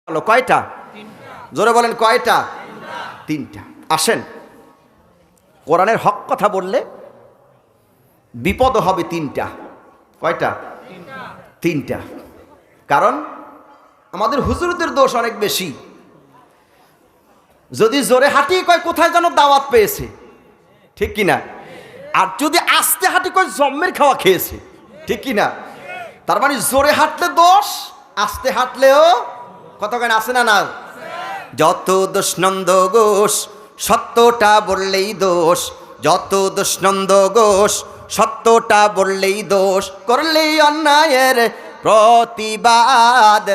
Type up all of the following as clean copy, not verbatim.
হলো কয়টা? জোরে বলেন কয়টা? তিনটা। আসেন, কোরআনের হক কথা বললে বিপদ হবে তিনটা। কয়টা? তিনটা। কারণ আমাদের হুজুরদের দোষ অনেক বেশি। যদি জোরে হাঁটি কয় কোথায় যেন দাওয়াত পেয়েছে, ঠিক কিনা? আর যদি আস্তে হাঁটি কয় জম্মের খাওয়া খেয়েছে, ঠিক কিনা? তার মানে জোরে হাঁটলে দোষ, আস্তে হাঁটলেও কত কেন আছে না? না, যত দোষ নন্দ ঘোষ সত্যটা বললেই দোষ, যত দোষ নন্দ ঘোষ সত্যটা বললেই দোষ, করলেই অন্যায়ের প্রতিবাদ,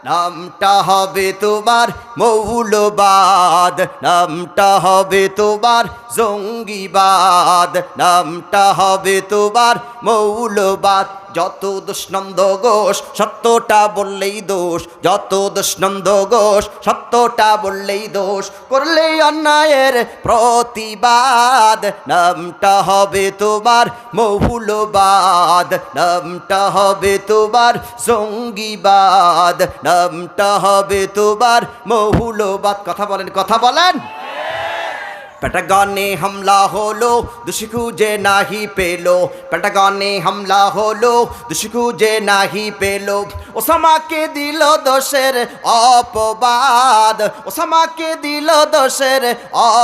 নামটা হবে তোমার মৌলবাদ, নামটা হবে তোমার জঙ্গিবাদ, নামটা হবে তোমার মৌলবাদ। যত দোষ নন্দ ঘোষ সত্যটা বললেই দোষ, যত দোষ নন্দ ঘোষ সত্যটা বললেই দোষ, করলেই অন্যায়ের প্রতিবাদ, নামটা হবে তোমার মৌলবাদ, নামটা হবে তোমার জঙ্গিবাদ, নামটা হবে তোমার মৌলবাদ। কথা বলেন, কথা বলেন। পেটাগনে হামলা হলো দোষী খুঁজে নাহি পেলো, পেটাগনে হামলা হলো দোষী খুঁজে নাহি পেলো, ওসামাকে দিল দোষের অপবাদ, ওসামাকে দিল দোষের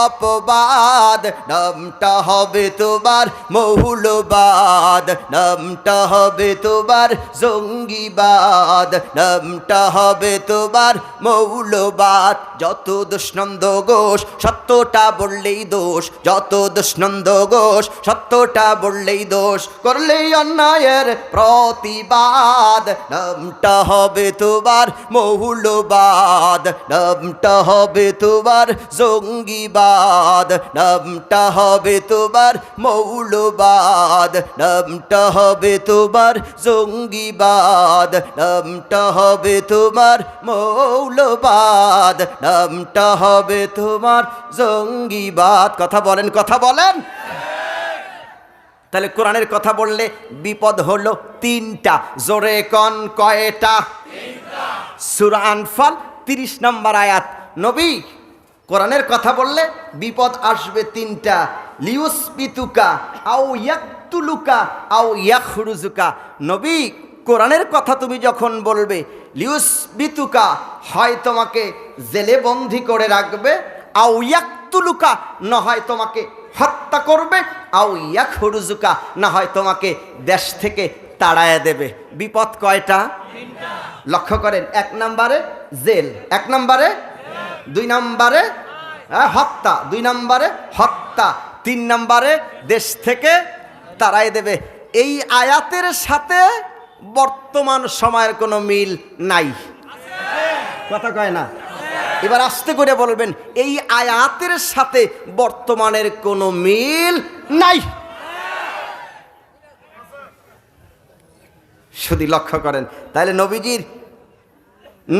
অপবাদ, নামটা হবে তোমার মৌলবাদ, নামটা হবে তোমার জঙ্গিবাদ, নামটা হবে তোমার মৌলবাদ। যত দোষ নন্দ ঘোষ সত্যটা বললেই দোষ, যত দোষ নন্দ ঘোষ সত্যটা বললেই দোষ, করলেই অন্যায়ের প্রতিবাদ, নামটা হবে তোমার মৌলবাদ, নামটা হবে তোমার জঙ্গিবাদ, নামটা হবে তোমার মৌলবাদ, নামটা হবে তোমার জঙ্গিবাদ, নামটা হবে তোমার মৌলবাদ, নামটা হবে তোমার জঙ্গিবাদ। কথা বলেন, কথা বলেন। তাহলে কোরআনের কথা বললে বিপদ হলো তিনটা। জোরে কন কয়টা? সূরা আনফাল 30 নম্বর আয়াত। নবী কোরআনের কথা বললে বিপদ আসবে তিনটা। লিউসবিতুকা আও ইয়াকতুলুকা আও ইয়াখরুজুকা। নবী কোরআনের কথা তুমি যখন বলবে, লিউসবিতুকা হয় তোমাকে জেলে বন্দি করে রাখবে, আও ইয়াকতুলুকা না হয় তোমাকে হত্যা করবে, আও ইয়াখরুজুকা না হয় তোমাকে দেশ থেকে তাড়ায় দেবে। বিপদ কয়টা? লক্ষ্য করেন, 1 নম্বরে জেল, 1 নম্বরে, 2 নম্বরে হত্যা, 2 নম্বরে হত্যা, 3 নম্বরে দেশ থেকে তাড়ায় দেবে। এই আয়াতের সাথে বর্তমান সময়ের কোনো মিল নাই। কথা কয় না? এবার আস্তে করে বলবেন, এই আয়াতের সাথে বর্তমানের কোনো মিল নাই। শুধু লক্ষ্য করেন, তাহলে নবীজির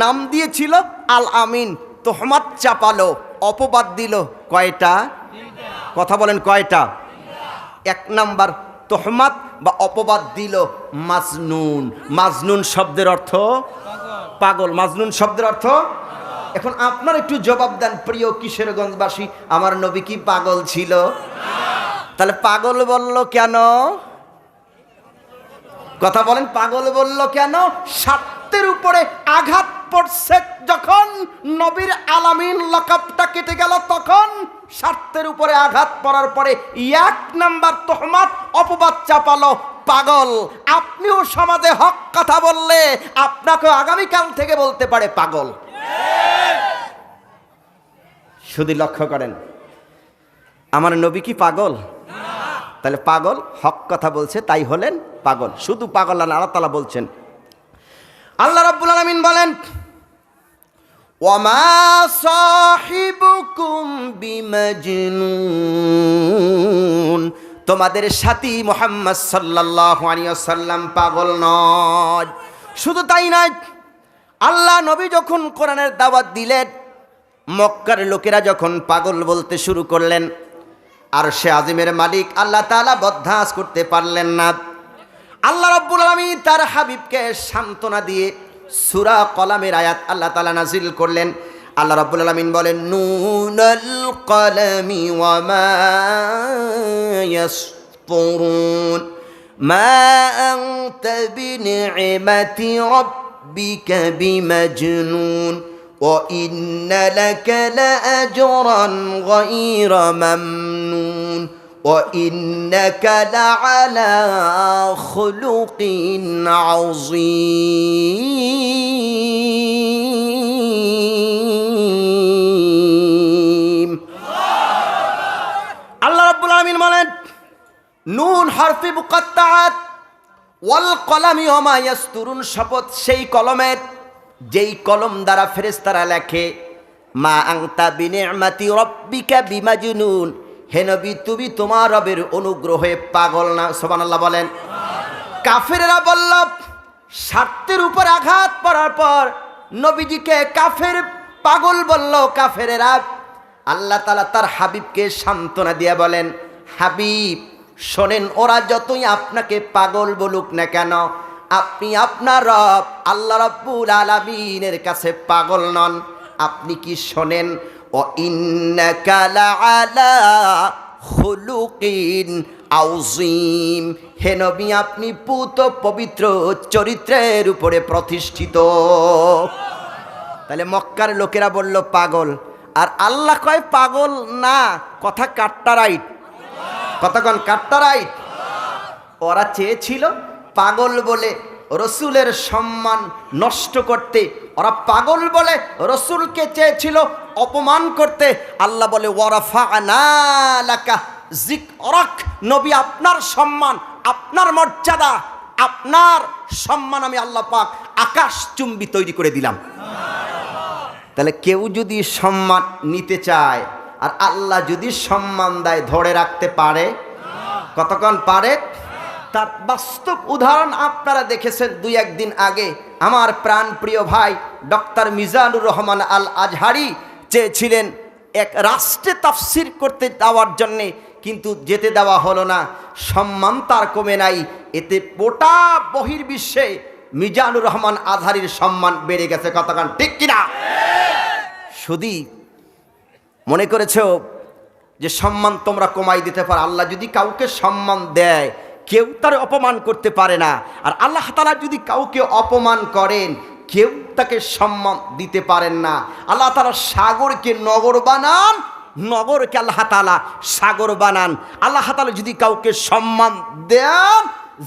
নাম দিয়েছিল আল আমিন, তোহমাত চাপালো, অপবাদ দিল কয়টা? কথা বলেন কয়টা? 1 নাম্বার তোহমাত বা অপবাদ দিল মাজনুন। মাজনুন শব্দের অর্থ পাগল, মাজনুন শব্দের অর্থ। এখন আপনার একটু জবাব দেন, প্রিয় কিশোরগঞ্জবাসী, আমার নবী কি পাগল ছিল? তাহলে পাগল বলল কেন? কথা বলেন, পাগল বলল কেন? স্বার্থের উপরে আঘাত পড়ছে যখন, নবীর আলামিন লকাবটা কেটে গেল তখন। স্বার্থের উপরে আঘাত পড়ার পরে 1 নাম্বার তোহমাত, অপবাদ চাপালো, পাগল। আপনিও সমাজে হক কথা বললে আপনাকে আগামীকাল থেকে বলতে পারে পাগল। শুধু লক্ষ্য করেন, আমার নবী কি পাগল? তাহলে পাগল হক কথা বলছে তাই হলেন পাগল। শুধু পাগল না, আল্লাহ তাআলা বলছেন, আল্লাহ রাব্বুল আলামিন বলেন, ওয়ামা সাহিবুকুম বিমাজনুন, তোমাদের সাথী মুহাম্মদ সাল্লাল্লাহু আলাইহি ওয়াসাল্লাম পাগল নয়। শুধু তাই নয়, আল্লাহ নবী যখন কোরআনের দাওয়াত দিলেন, মক্কার লোকেরা যখন পাগল বলতে শুরু করলেন, আর সে আজিমের মালিক আল্লাহ তাআলা বরদাস্ত করতে পারলেন না। আল্লাহ রাব্বুল আলামিন তার হাবিবকে সান্ত্বনা দিয়ে সূরা কলামের আয়াত আল্লাহ তাআলা নাজিল করলেন। আল্লাহ রাব্বুল আলামিন বলেন, নুনাল কলামি ওয়া মা ইয়াসতুরুন মা আনতা বিনি'মাতি রাব্বিকা বিমাজনুন ওয়া ইন্না লাকা লাআজরান গায়রা মামনুন ওয়া ইন্নাকা লাআলা খুলুকিন আযীম। আল্লাহ রাব্বুল আলামিন বলেন, নুন হরফে মুকাত্তাআত ওয়াল কলামি ওয়া মা ইয়াসতুরুন, শপথ সেই কলমের যেই কলম দ্বারা ফেরেশতারা লেখে। মা আনতা বিনি'মাতি রাব্বিকা বিমাজনুন, হে নবী তুমি তোমার রবের অনুগ্রহে পাগল না। সুবহানাল্লাহ বলেন। কাফেররা বলল, স্বার্থের উপর আঘাত পড়ার পর নবীজিকে কাফের পাগল বলল কাফেরেরা। আল্লাহ তাআলা তার হাবিবকে সান্ত্বনা দিয়ে বলেন, হাবিব শোনেন, ওরা যতই আপনাকে পাগল বলুক না কেন, আপনি আপনার রব আল্লাহ রাব্বুল আলামিনের কাছে পাগল নন। আপনি কি শোনেন, ও ইন্নাকা লাআলা খুলুকিন আযীম, হে নবী আপনি পুত পবিত্র চরিত্রের উপরে প্রতিষ্ঠিত। তাহলে মক্কার লোকেরা বলল পাগল, আর আল্লাহ কয় পাগল না। কথা কাট্টা রাইট, কতক্ষণ কাট্টা রাইট। ওরা চেয়েছিল পাগল বলে রসুলের সম্মান নষ্ট করতে, ওরা পাগল বলে রসুলকে চেয়েছিল অপমান করতে। আল্লাহ বলে, ওয়ারাফা'না লাকা যিকরাক, নবী আপনার সম্মান, আপনার মর্যাদা, আপনার সম্মান আমি আল্লাহ পাক আকাশ চুম্বি তৈরি করে দিলাম। তাহলে কেউ যদি সম্মান নিতে চায় আর আল্লাহ যদি সম্মান দেয়, ধরে রাখতে পারে? কতক্ষণ পারে? তার বাস্তব উদাহরণ আপনারা দেখেছেন দুই একদিন আগে। আমার প্রাণ প্রিয় ভাই ডক্টর মিজানুর রহমান আল আজহারি চেয়েছিলেন এক রাষ্ট্রে তাফসির করতে যাওয়ার জন্যে, কিন্তু যেতে দেওয়া হলো না। সম্মান তার কমে নাই, এতে গোটা বহির্বিশ্বে মিজানুর রহমান আজহারির সম্মান বেড়ে গেছে। কতক্ষণ ঠিক কিনা? শুধু মনে করেছ যে সম্মান তোমরা কমাই দিতে পারো। আল্লাহ যদি কাউকে সম্মান দেয়, কেউ তার অপমান করতে পারে না। আর আল্লাহ তাআলা যদি কাউকে অপমান করেন, কেউ তাকে সম্মান দিতে পারেন না। আল্লাহ তাআলা সাগরকে নগর বানান, নগরকে আল্লাহ তাআলা সাগর বানান। আল্লাহ তাআলা যদি কাউকে সম্মান দেন,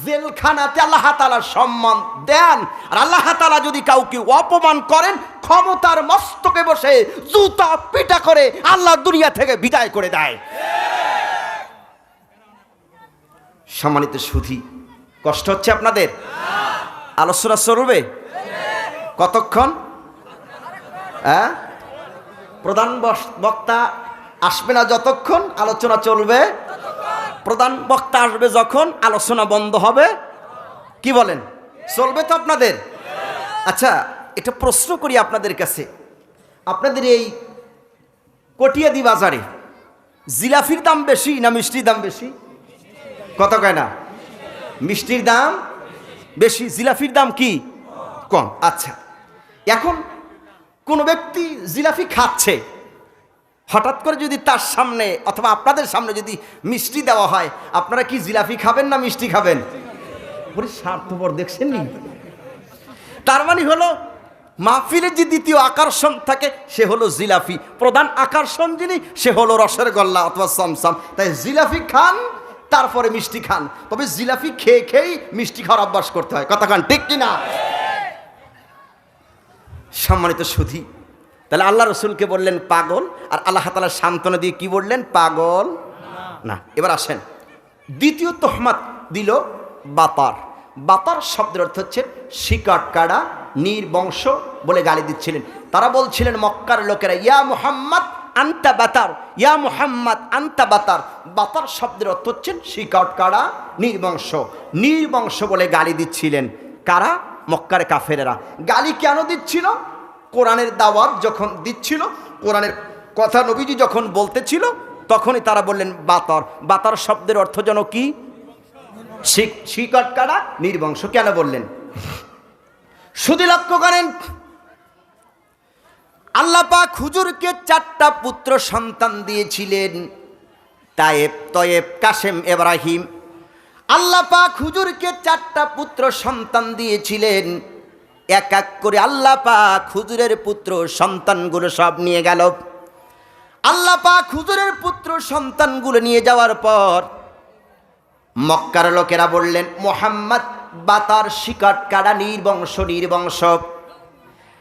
জেলখানাতে আল্লাহ তাআলা সম্মান দেন। আর আল্লাহ তাআলা যদি কাউকে অপমান করেন, ক্ষমতার মস্তকে বসে জুতা পিটা করে আল্লাহ দুনিয়া থেকে বিদায় করে দেয়। সম্মানিত সুধী, কষ্ট হচ্ছে আপনাদের? আলোচনা চলবে কতক্ষণ? প্রধান বক্তা আসবে না যতক্ষণ আলোচনা চলবে, প্রধান বক্তা আসবে যখন আলোচনা বন্ধ হবে। কি বলেন, চলবে তো আপনাদের? আচ্ছা, এটা প্রশ্ন করি আপনাদের কাছে, আপনাদের এই কটিয়াদি বাজারে জিলাফির দাম বেশি না মিষ্টির দাম বেশি? কত কয় না? মিষ্টির দাম বেশি, জিলাফির দাম কি কম। আচ্ছা, এখন কোনো ব্যক্তি জিলাফি খাচ্ছে, হঠাৎ করে যদি তার সামনে অথবা আপনাদের সামনে যদি মিষ্টি দেওয়া হয়, আপনারা কি জিলাফি খাবেন না মিষ্টি খাবেন? বলে স্বার্থপর দেখছেন নি? তার মানে হলো মাহফিলের যে দ্বিতীয় আকর্ষণ থাকে সে হলো জিলাফি, প্রধান আকর্ষণ যিনি সে হলো রসের গল্লা অথবা চমচম। তাই জিলাফি খান, তারপরে মিষ্টি খান। তবে জিলাফি খেয়ে খেয়েই মিষ্টি খাওয়ার অভ্যাস করতে হয়। কথা খান ঠিক কিনা? সম্মানিত সুধী, তাহলে আল্লাহ রসুলকে বললেন পাগল, আর আল্লাহ তাআলা সান্ত্বনা দিয়ে কি বললেন? পাগল না। এবার আসেন, দ্বিতীয় তহমাত দিল বাতার। বাতার শব্দের অর্থ হচ্ছে শিকাট কাড়া, নির্বংশ বলে গালি দিচ্ছিলেন। তারা বলছিলেন মক্কার লোকেরা, ইয়া মুহাম্মদ আনতা বাতার, ইয়া মুহাম্মদ আনতা বাতার। বাতার শব্দের অর্থ হচ্ছেন শিকাট কাড়া, নির্বংশ। নির্বংশ বলে গালি দিচ্ছিলেন কারা? মক্কার কাফেরেরা। গালি কেন দিচ্ছিল? কোরআনের দাওয়াত যখন দিচ্ছিল, কোরআনের কথা নবীজি যখন বলতেছিল, তখনই তারা বললেন বাতার। বাতার শব্দের অর্থ যেন কি? শিকাট কাড়া, নির্বংশ। কেন বললেন? শুধু লক্ষ্য করেন, আল্লাহ পাক হুজুরকে 4টা পুত্র সন্তান দিয়েছিলেন, তায়েব, তয়েব, কাসেম, ইব্রাহিম। আল্লাহ পাক হুজুরকে 4টা পুত্র সন্তান দিয়েছিলেন। এক এক করে আল্লাহ পাক হুজুরের পুত্র সন্তানগুলো সব নিয়ে গেল। আল্লাহ পাক হুজুরের পুত্র সন্তানগুলো নিয়ে যাওয়ার পর মক্কার লোকেরা বললেন, মুহাম্মদ বাতার শিকট কাটা, নির্বংশ নির্বংশ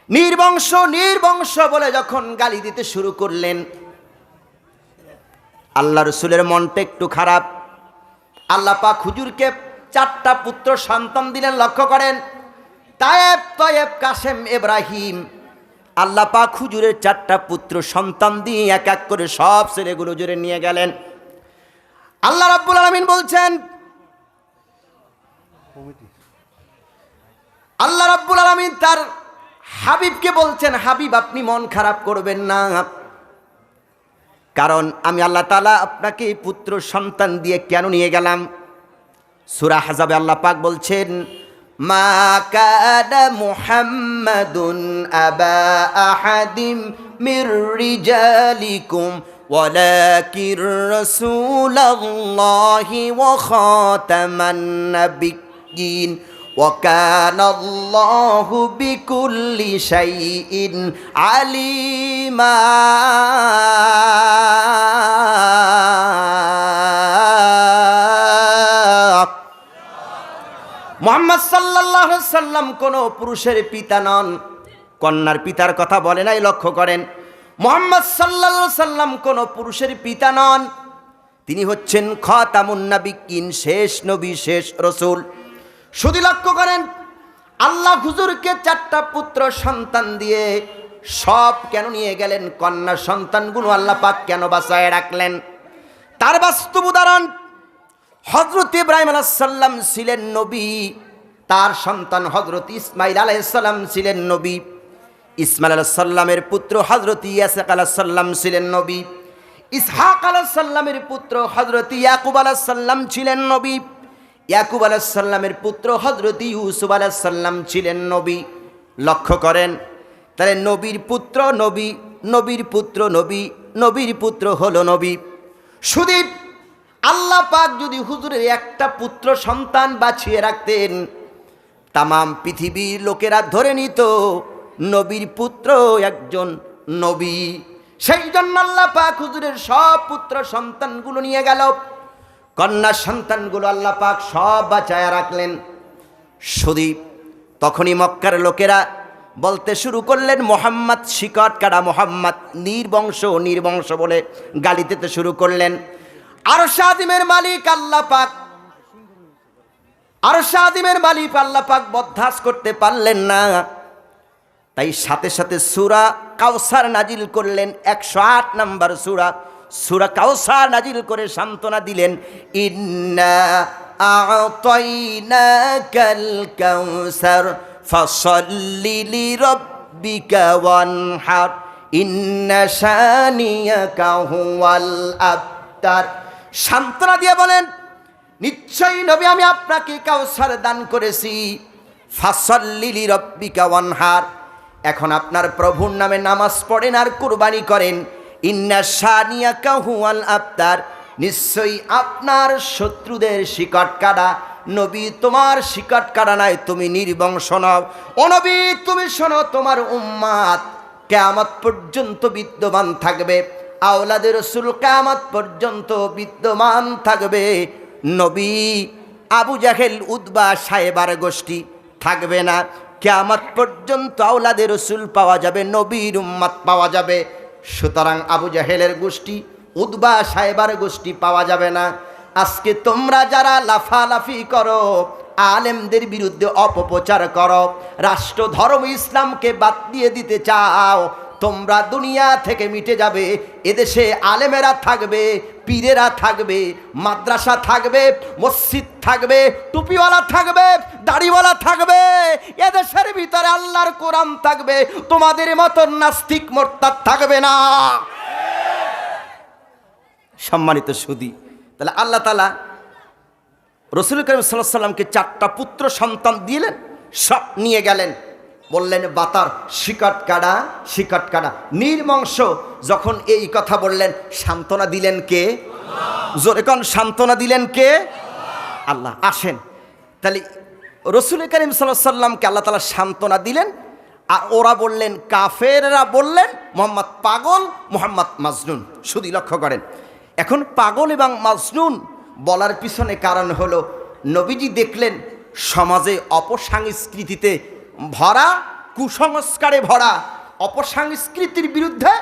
নির্বংশ নির্বংশ বলে যখন গালি দিতে শুরু করলেন, আল্লাহ রসুলের মনটা একটু খারাপ। আল্লাহ পাক হুজুরকে 4টা পুত্র সন্তান দিলেন। লক্ষ্য করেন, তায়েব, তয়েব, কাসেম, ইব্রাহিম। আল্লাহ পাক হুজুরের 4টা পুত্র সন্তান দিয়ে এক এক করে সব ছেলেগুলো জুড়ে নিয়ে গেলেন। আল্লাহ রাব্বুল আলামিন বলছেন, আল্লাহ রাব্বুল আলামিন তার হাবিবকে বলছেন, হাবিব আপনি মন খারাপ করবেন না, কারণ আমি আল্লাহ তাআলা আপনাকে পুত্র সন্তান দিয়ে কেন নিয়ে গেলাম। সূরা আহজাবে আল্লাহ পাক বলছেন, মা কানা মুহাম্মাদুন আবা আহাদিম মির রিজালিকুম ওয়ালাকির রাসূলুল্লাহি ওয়া খাতামান নাবিয়্যিন ওয়া কানাল্লাহু বিকুল্লি শাইইন আলিমা। মুহাম্মদ সাল্লাল্লাহু আলাইহি সাল্লাম কোনো পুরুষের পিতা নন, কন্যার পিতার কথা বলে নাই। লক্ষ্য করেন, মুহাম্মদ সাল্লাল্লাহু আলাইহি সাল্লাম কোনো পুরুষের পিতা নন, তিনি হচ্ছেন খাতামুন নাবিয়্যিন, শেষ নবী, শেষ রাসূল। শুধু লক্ষ্য করেন, আল্লাহ হুজুরকে 4টা পুত্র সন্তান দিয়ে সব কেন নিয়ে গেলেন, কন্যা সন্তানগুলো আল্লাহ পাক কেন বাঁচায় রাখলেন, তার বাস্তব উদাহরণ হযরত ইব্রাহিম আলাইহিস সালাম ছিলেন নবী, তার সন্তান হযরত ইসমাঈল আলাইহিস সালাম ছিলেন নবী। ইসমাঈল আলাইহিস সালামের পুত্র হযরত ইয়াসা আলাইহিস সালাম ছিলেন নবী। ইসহাক আলাইহিস সালামের পুত্র হযরত ইয়াকুব আলাইহিস সালাম ছিলেন নবী। ইয়াকুব আলাইহিস সালামের পুত্র হযরত ইউসুফ আলাইহিস সালাম ছিলেন নবী। লক্ষ্য করেন, তাহলে নবীর পুত্র নবী, নবীর পুত্র নবী, নবীর পুত্র হলো নবী। শুধু আল্লাহ পাক যদি হুজুরের একটা পুত্র সন্তান বাঁচিয়ে রাখতেন, তামাম পৃথিবীর লোকেরা ধরে নিত নবীর পুত্র একজন নবী। সেই জন্য আল্লাহ পাক হুজুরের সব পুত্র সন্তানগুলো নিয়ে গেল, কন্যা সন্তানগুলো আল্লাহ পাক সব বাঁচায়া রাখলেন। শুধু তখনই মক্কার লোকেরা বলতে শুরু করলেন, মুহাম্মদ শিকট কাটা, মুহাম্মদ নির্বংশ নির্বংশ বলে গালি দিতে শুরু করলেন। আরশ আযিমের মালিক আল্লাহ পাক, আরশ আযিমের মালিক আল্লাহ পাক বরদাস্ত করতে পারলেন না, তাই সাথে সাথে সূরা কাউসার নাজিল করলেন। 108 নম্বর সূরা, সূরা কাউসার নাজিল করে সান্ত্বনা দিলেন, ইন্না আ'তাইনাকাল কাউসার ফাসাল্লি লিরাব্বিকা ওয়ানহার ইন্না শানিয়াকা হুয়াল আবতার। সান্ত্বনা দিয়ে বলেন, নিশ্চয়ই নবী আমি আপনাকে কাউসার দান করেছি, ফাসাল্লি লিরাব্বিকা ওয়ানহার, এখন আপনার প্রভুর নামে নামাজ পড়েন আর কুরবানি করেন। ইন্না শানিয়াকা হুয়াল আবতার, নিশ্চয়ই আপনার শত্রুদের শিকট কাটা। নবী তোমার শিকট কাটা নাই, তুমি নির্বংশ নও। ও নবী তুমি শোনো, তোমার উম্মাত কিয়ামত পর্যন্ত বিদ্যমান থাকবে, আওলাদে রাসূল কিয়ামত পর্যন্ত বিদ্যমান থাকবে। নবী আবু জাহেল, উতবা, সাইবার গোষ্ঠী থাকবে না, কিয়ামত পর্যন্ত আওলাদে রাসূল পাওয়া যাবে, নবীর উম্মত পাওয়া যাবে। সুতরাং আবু জাহেলের গোষ্ঠী, উতবা, সাইবার গোষ্ঠী পাওয়া যাবে না। আজকে তোমরা যারা লাফালাফি করো, আলেমদের বিরুদ্ধে অপপ্রচার করো, রাষ্ট্র ধর্ম ইসলামকে বাদ দিয়ে দিতে চাও, তোমরা দুনিয়া থেকে মিটে যাবে। এদেশে আলেমেরা থাকবে, পীরেরা থাকবে, মাদ্রাসা থাকবে, মসজিদ থাকবে, টুপিওয়ালা থাকবে, দাড়িওয়ালা থাকবে, এদেশের ভিতরে আল্লাহর কোরআন থাকবে, তোমাদের মতো নাস্তিক মোরতাদ থাকবে না। সম্মানিত সুধী, তাহলে আল্লাহ তাআলা রাসূল করিম সাল্লাল্লাহু আলাইহি সাল্লামকে 4টা পুত্র সন্তান দিলেন, সব নিয়ে গেলেন। বললেন বাতার শিকট কাটা, শিকট কাটা। নির্মংস যখন এই কথা বললেন, সান্ত্বনা দিলেন কে? জোরে কোন, সান্ত্বনা দিলেন কে? আল্লাহ। আসেন তাহলে রসুল করিম সাল্লাল্লাহু আলাইহি ওয়াসাল্লামকে আল্লাহ তাআলা সান্ত্বনা দিলেন, আর ওরা বললেন, কাফেররা বললেন মুহাম্মদ পাগল, মুহাম্মদ মাজনুন। শুধু লক্ষ্য করেন, এখন পাগল এবং মাজনুন বলার পিছনে কারণ হলো নবীজি দেখলেন সমাজে অপসংস্কৃতিতে ভরা, কুসংস্কারে ভরা, অপসংস্কৃতির বিরুদ্ধে,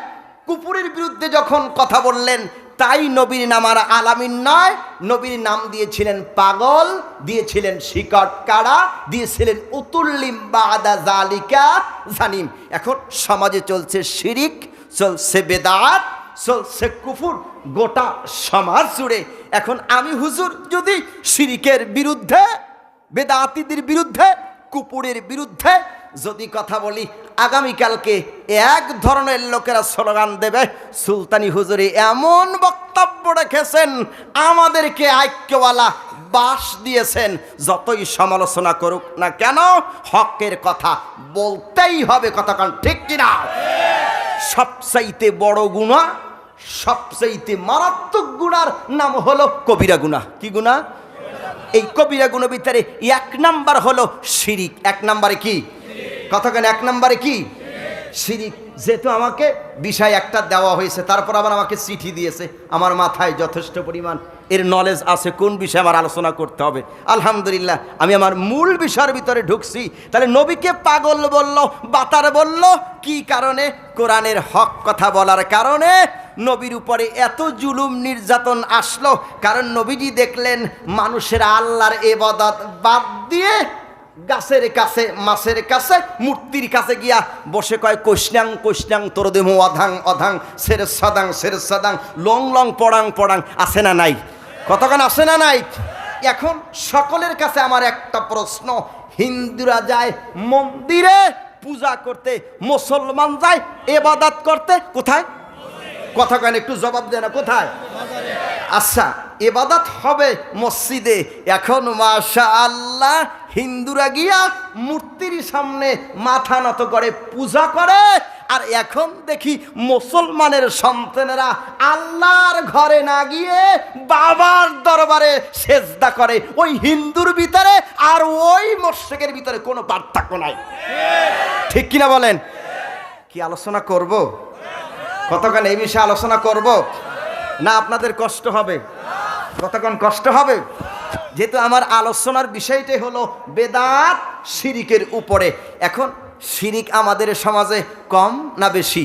কুপুরের বিরুদ্ধে যখন কথা বললেন, তাই নবীর নাম আর আলামিন নয়, নবীর নাম দিয়েছিলেন পাগল, দিয়েছিলেন শিকট কাড়া, দিয়েছিলেন উতুল্লিম বাদা জালিকা জানিম। এখন সমাজে চলছে শিরিক, চলছে বেদাত, চলছে কুফুর, গোটা সমাজ জুড়ে। এখন আমি হুজুর যদি শিরিকের বিরুদ্ধে, বেদাতিদের বিরুদ্ধে, কুপুরের বিরুদ্ধে যদি কথা বলি, আগামীকালকে এক ধরনের লোকেরা স্লোগান দেবে, সুলতানি হুজুরে এমন বক্তব্য রেখেছেন, আমাদেরকে ঐক্যওয়ালা বাস দিয়েছেন। যতই সমালোচনা করুক না কেন, হকের কথা বলতেই হবে। কথা কান ঠিক কিনা? সবচাইতে বড় গুনাহ, সবচাইতে মারাত্মক গুনার নাম হলো কবিরা গুনাহ। কি গুনাহ? এই কবিরা গুনার ভিতরে এক নাম্বার হলো শিরিক। এক নাম্বারে কি? কথা কেন? এক নাম্বারে কি? শিরিক। যেহেতু আমাকে বিষয় একটা দেওয়া হয়েছে, তারপর আবার আমাকে চিঠি দিয়েছে, আমার মাথায় যথেষ্ট পরিমাণ এর নলেজ আছে কোন বিষয়ে আমার আলোচনা করতে হবে। আলহামদুলিল্লাহ আমি আমার মূল বিষয়ের ভিতরে ঢুকছি। তাহলে নবীকে পাগল বলল, বাতার বলল, কি কারণে? কোরআনের হক কথা বলার কারণে নবীর উপরে এত জুলুম নির্যাতন আসলো। কারণ নবীজি দেখলেন মানুষের আল্লাহর ইবাদত বাদ দিয়ে গাছের কাছে, মাছের কাছে, মূর্তির কাছে গিয়া বসে কয়, কৃষ্ণাং কৃষ্ণাং তোর দেহ অধাং অধাং সের সদাং সের সদাং লং লং পড়াং পড়াং। আছে না নাই? কতক্ষণ আছে না নাই? এখন সকলের কাছে আমার একটা প্রশ্ন, হিন্দুরা যায় মন্দিরে পূজা করতে, মুসলমান যায় ইবাদত করতে, কোথায়? কথা কেন একটু জবাব দেয় না, কোথায়? আচ্ছা, ইবাদত হবে মসজিদে। এখন মাশাআল্লাহ হিন্দুরা গিয়া মূর্তির সামনে মাথা নত করে পূজা করে, আর এখন দেখি মুসলমানের সন্তানেরা আল্লাহর ঘরে না গিয়ে বাবার দরবারে সেজদা করে। ওই হিন্দুর ভিতরে আর ওই মুশরিকের ভিতরে কোনো পার্থক্য নাই। ঠিক কিনা বলেন? কি আলোচনা করব? কতক্ষণ এই বিষয়ে আলোচনা করব না আপনাদের কষ্ট হবে? কতক্ষণ কষ্ট হবে? যেহেতু আমার আলোচনার বিষয়টাই হলো বেদাত, শিরিকের উপরে। এখন শিরিক আমাদের সমাজে কম না বেশি?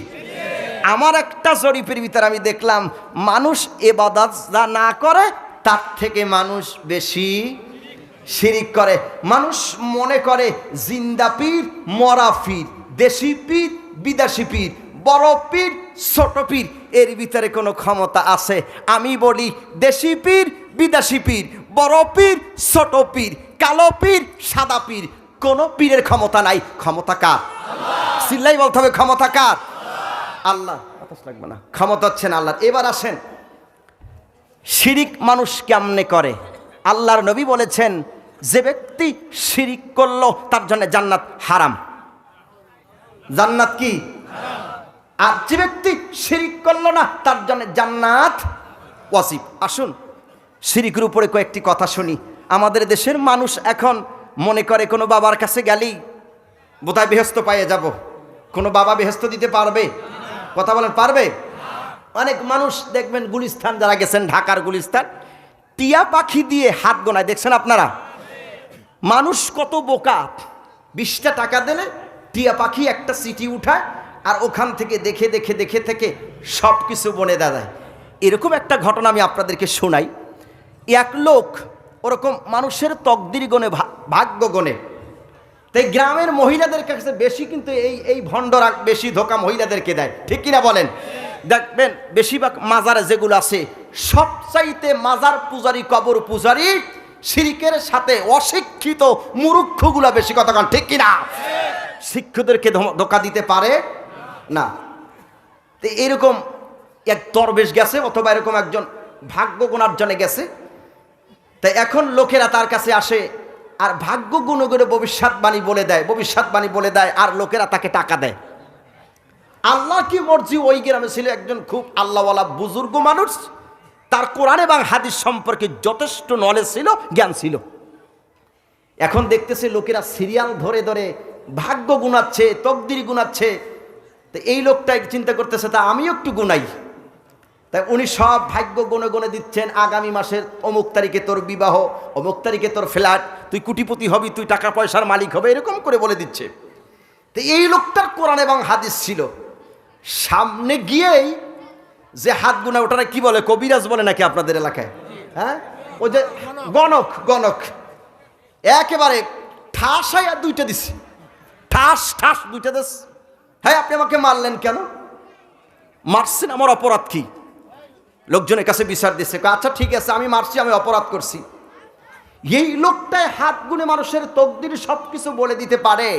আমার একটা জরিপের ভিতরে আমি দেখলাম মানুষ ইবাদত যা না করে তার থেকে মানুষ বেশি শিরিক করে। মানুষ মনে করে জিন্দা পীর, মরা পীর, দেশি পীর, বিদেশি পীর, বড় পীর, ছোট পীর, এর ভিতরে কোনো ক্ষমতা আছে? আমি বলি দেশি পীর, বিদেশি পীর, বড় পীর, ছোট পীর, কালো পীর, সাদা পীর, কোনো পীরের ক্ষমতা নাই। ক্ষমতা কার? সিল্লাই বলতে হবে, ক্ষমতা কার? আল্লাহ। লাগবে না, ক্ষমতা হচ্ছেন আল্লাহ। এবার আসেন শিরিক মানুষ কেমনে করে? আল্লাহর নবী বলেছেন, যে ব্যক্তি শিরিক করলো তার জন্য জান্নাত হারাম। জান্নাত কি? আর যে ব্যক্তি শিরিক করলো না তার জন্য জান্নাত ওয়াজিব। আসুন শিরিকের উপরে কয়েকটি কথা শুনি। আমাদের দেশের মানুষ এখন মনে করে কোনো বাবার কাছে গেলেই বোধহয় বেহেশত পাইয়ে যাব। কোনো বাবা বেহেশত দিতে পারবে? কথা বলেন, পারবে? অনেক মানুষ দেখবেন গুলিস্তান যারা গেছেন, ঢাকার গুলিস্তান, টিয়া পাখি দিয়ে হাত গোনায় দেখছেন আপনারা। মানুষ কত বোকা! 20টা টাকা দিলে টিয়া পাখি একটা সিটি উঠায়, আর ওখান থেকে দেখে দেখে দেখে থেকে সব কিছু বনে দেয়। এরকম একটা ঘটনা আমি আপনাদেরকে শোনাই। এক লোক ওরকম মানুষের তকদির গনে, ভাগ্য গনে। তাই গ্রামের মহিলাদের কাছে বেশি কিন্তু এই ভণ্ডরা বেশি ধোকা মহিলাদেরকে দেয়। ঠিক কিনা বলেন? দেখবেন বেশিরভাগ মাজারে যেগুলো আছে, সবচাইতে মাজার পূজারি, কবর পূজারি শিরিকের সাথে অশিক্ষিত মূর্খগুলা বেশি। কথা কান ঠিক কিনা? শিক্ষিতদেরকে ধোকা দিতে পারে না। তো এরকম এক দরবেশ গেছে, অথবা এরকম একজন ভাগ্য গোনার জন্য গেছে। তাই এখন লোকেরা তার কাছে আসে, আর ভাগ্য গুনে গুনে ভবিষ্যৎবাণী বলে দেয় আর লোকেরা তাকে টাকা দেয়। আল্লাহ কি মর্জি, ওই গ্রামে ছিল একজন খুব আল্লাহওয়ালা বুজুর্গ মানুষ, তার কোরআন এবং হাদিস সম্পর্কে যথেষ্ট নলেজ ছিল, জ্ঞান ছিল। এখন দেখতেছে লোকেরা সিরিয়াল ধরে ধরে ভাগ্য গুনাচ্ছে, তকদির গুনাচ্ছে। তো এই লোকটা চিন্তা করতেছে তা আমিও একটু গুনাই। তাই উনি সব ভাগ্য গুনে গুনে দিচ্ছেন, আগামী মাসের অমুক তারিখে তোর বিবাহ, অমুক তারিখে তোর ফ্ল্যাট, তুই কোটিপতি হবি, তুই টাকা পয়সার মালিক হবে, এরকম করে বলে দিচ্ছে। তো এই লোকটার কোরআন এবং হাদিস ছিল। সামনে গিয়েই যে হাত গুনা, ওটারা কি বলে, কবিরাজ বলে নাকি আপনাদের এলাকায়? হ্যাঁ, ওই যে গণক একেবারে ঠাসাইয়া দুইটা দিছি, ঠাস দুইটা দিস। হ্যাঁ, আপনি আমাকে মারলেন কেন? মারছেন, আমার অপরাধ কি? লোকজনের কাছে বিচার দিচ্ছে, আচ্ছা ঠিক আছে, আমি মারছি, আমি অপরাধ করছি। এই লোকটায় হাত গুনে মানুষের তকদির সবকিছু বলে দিতে পারে।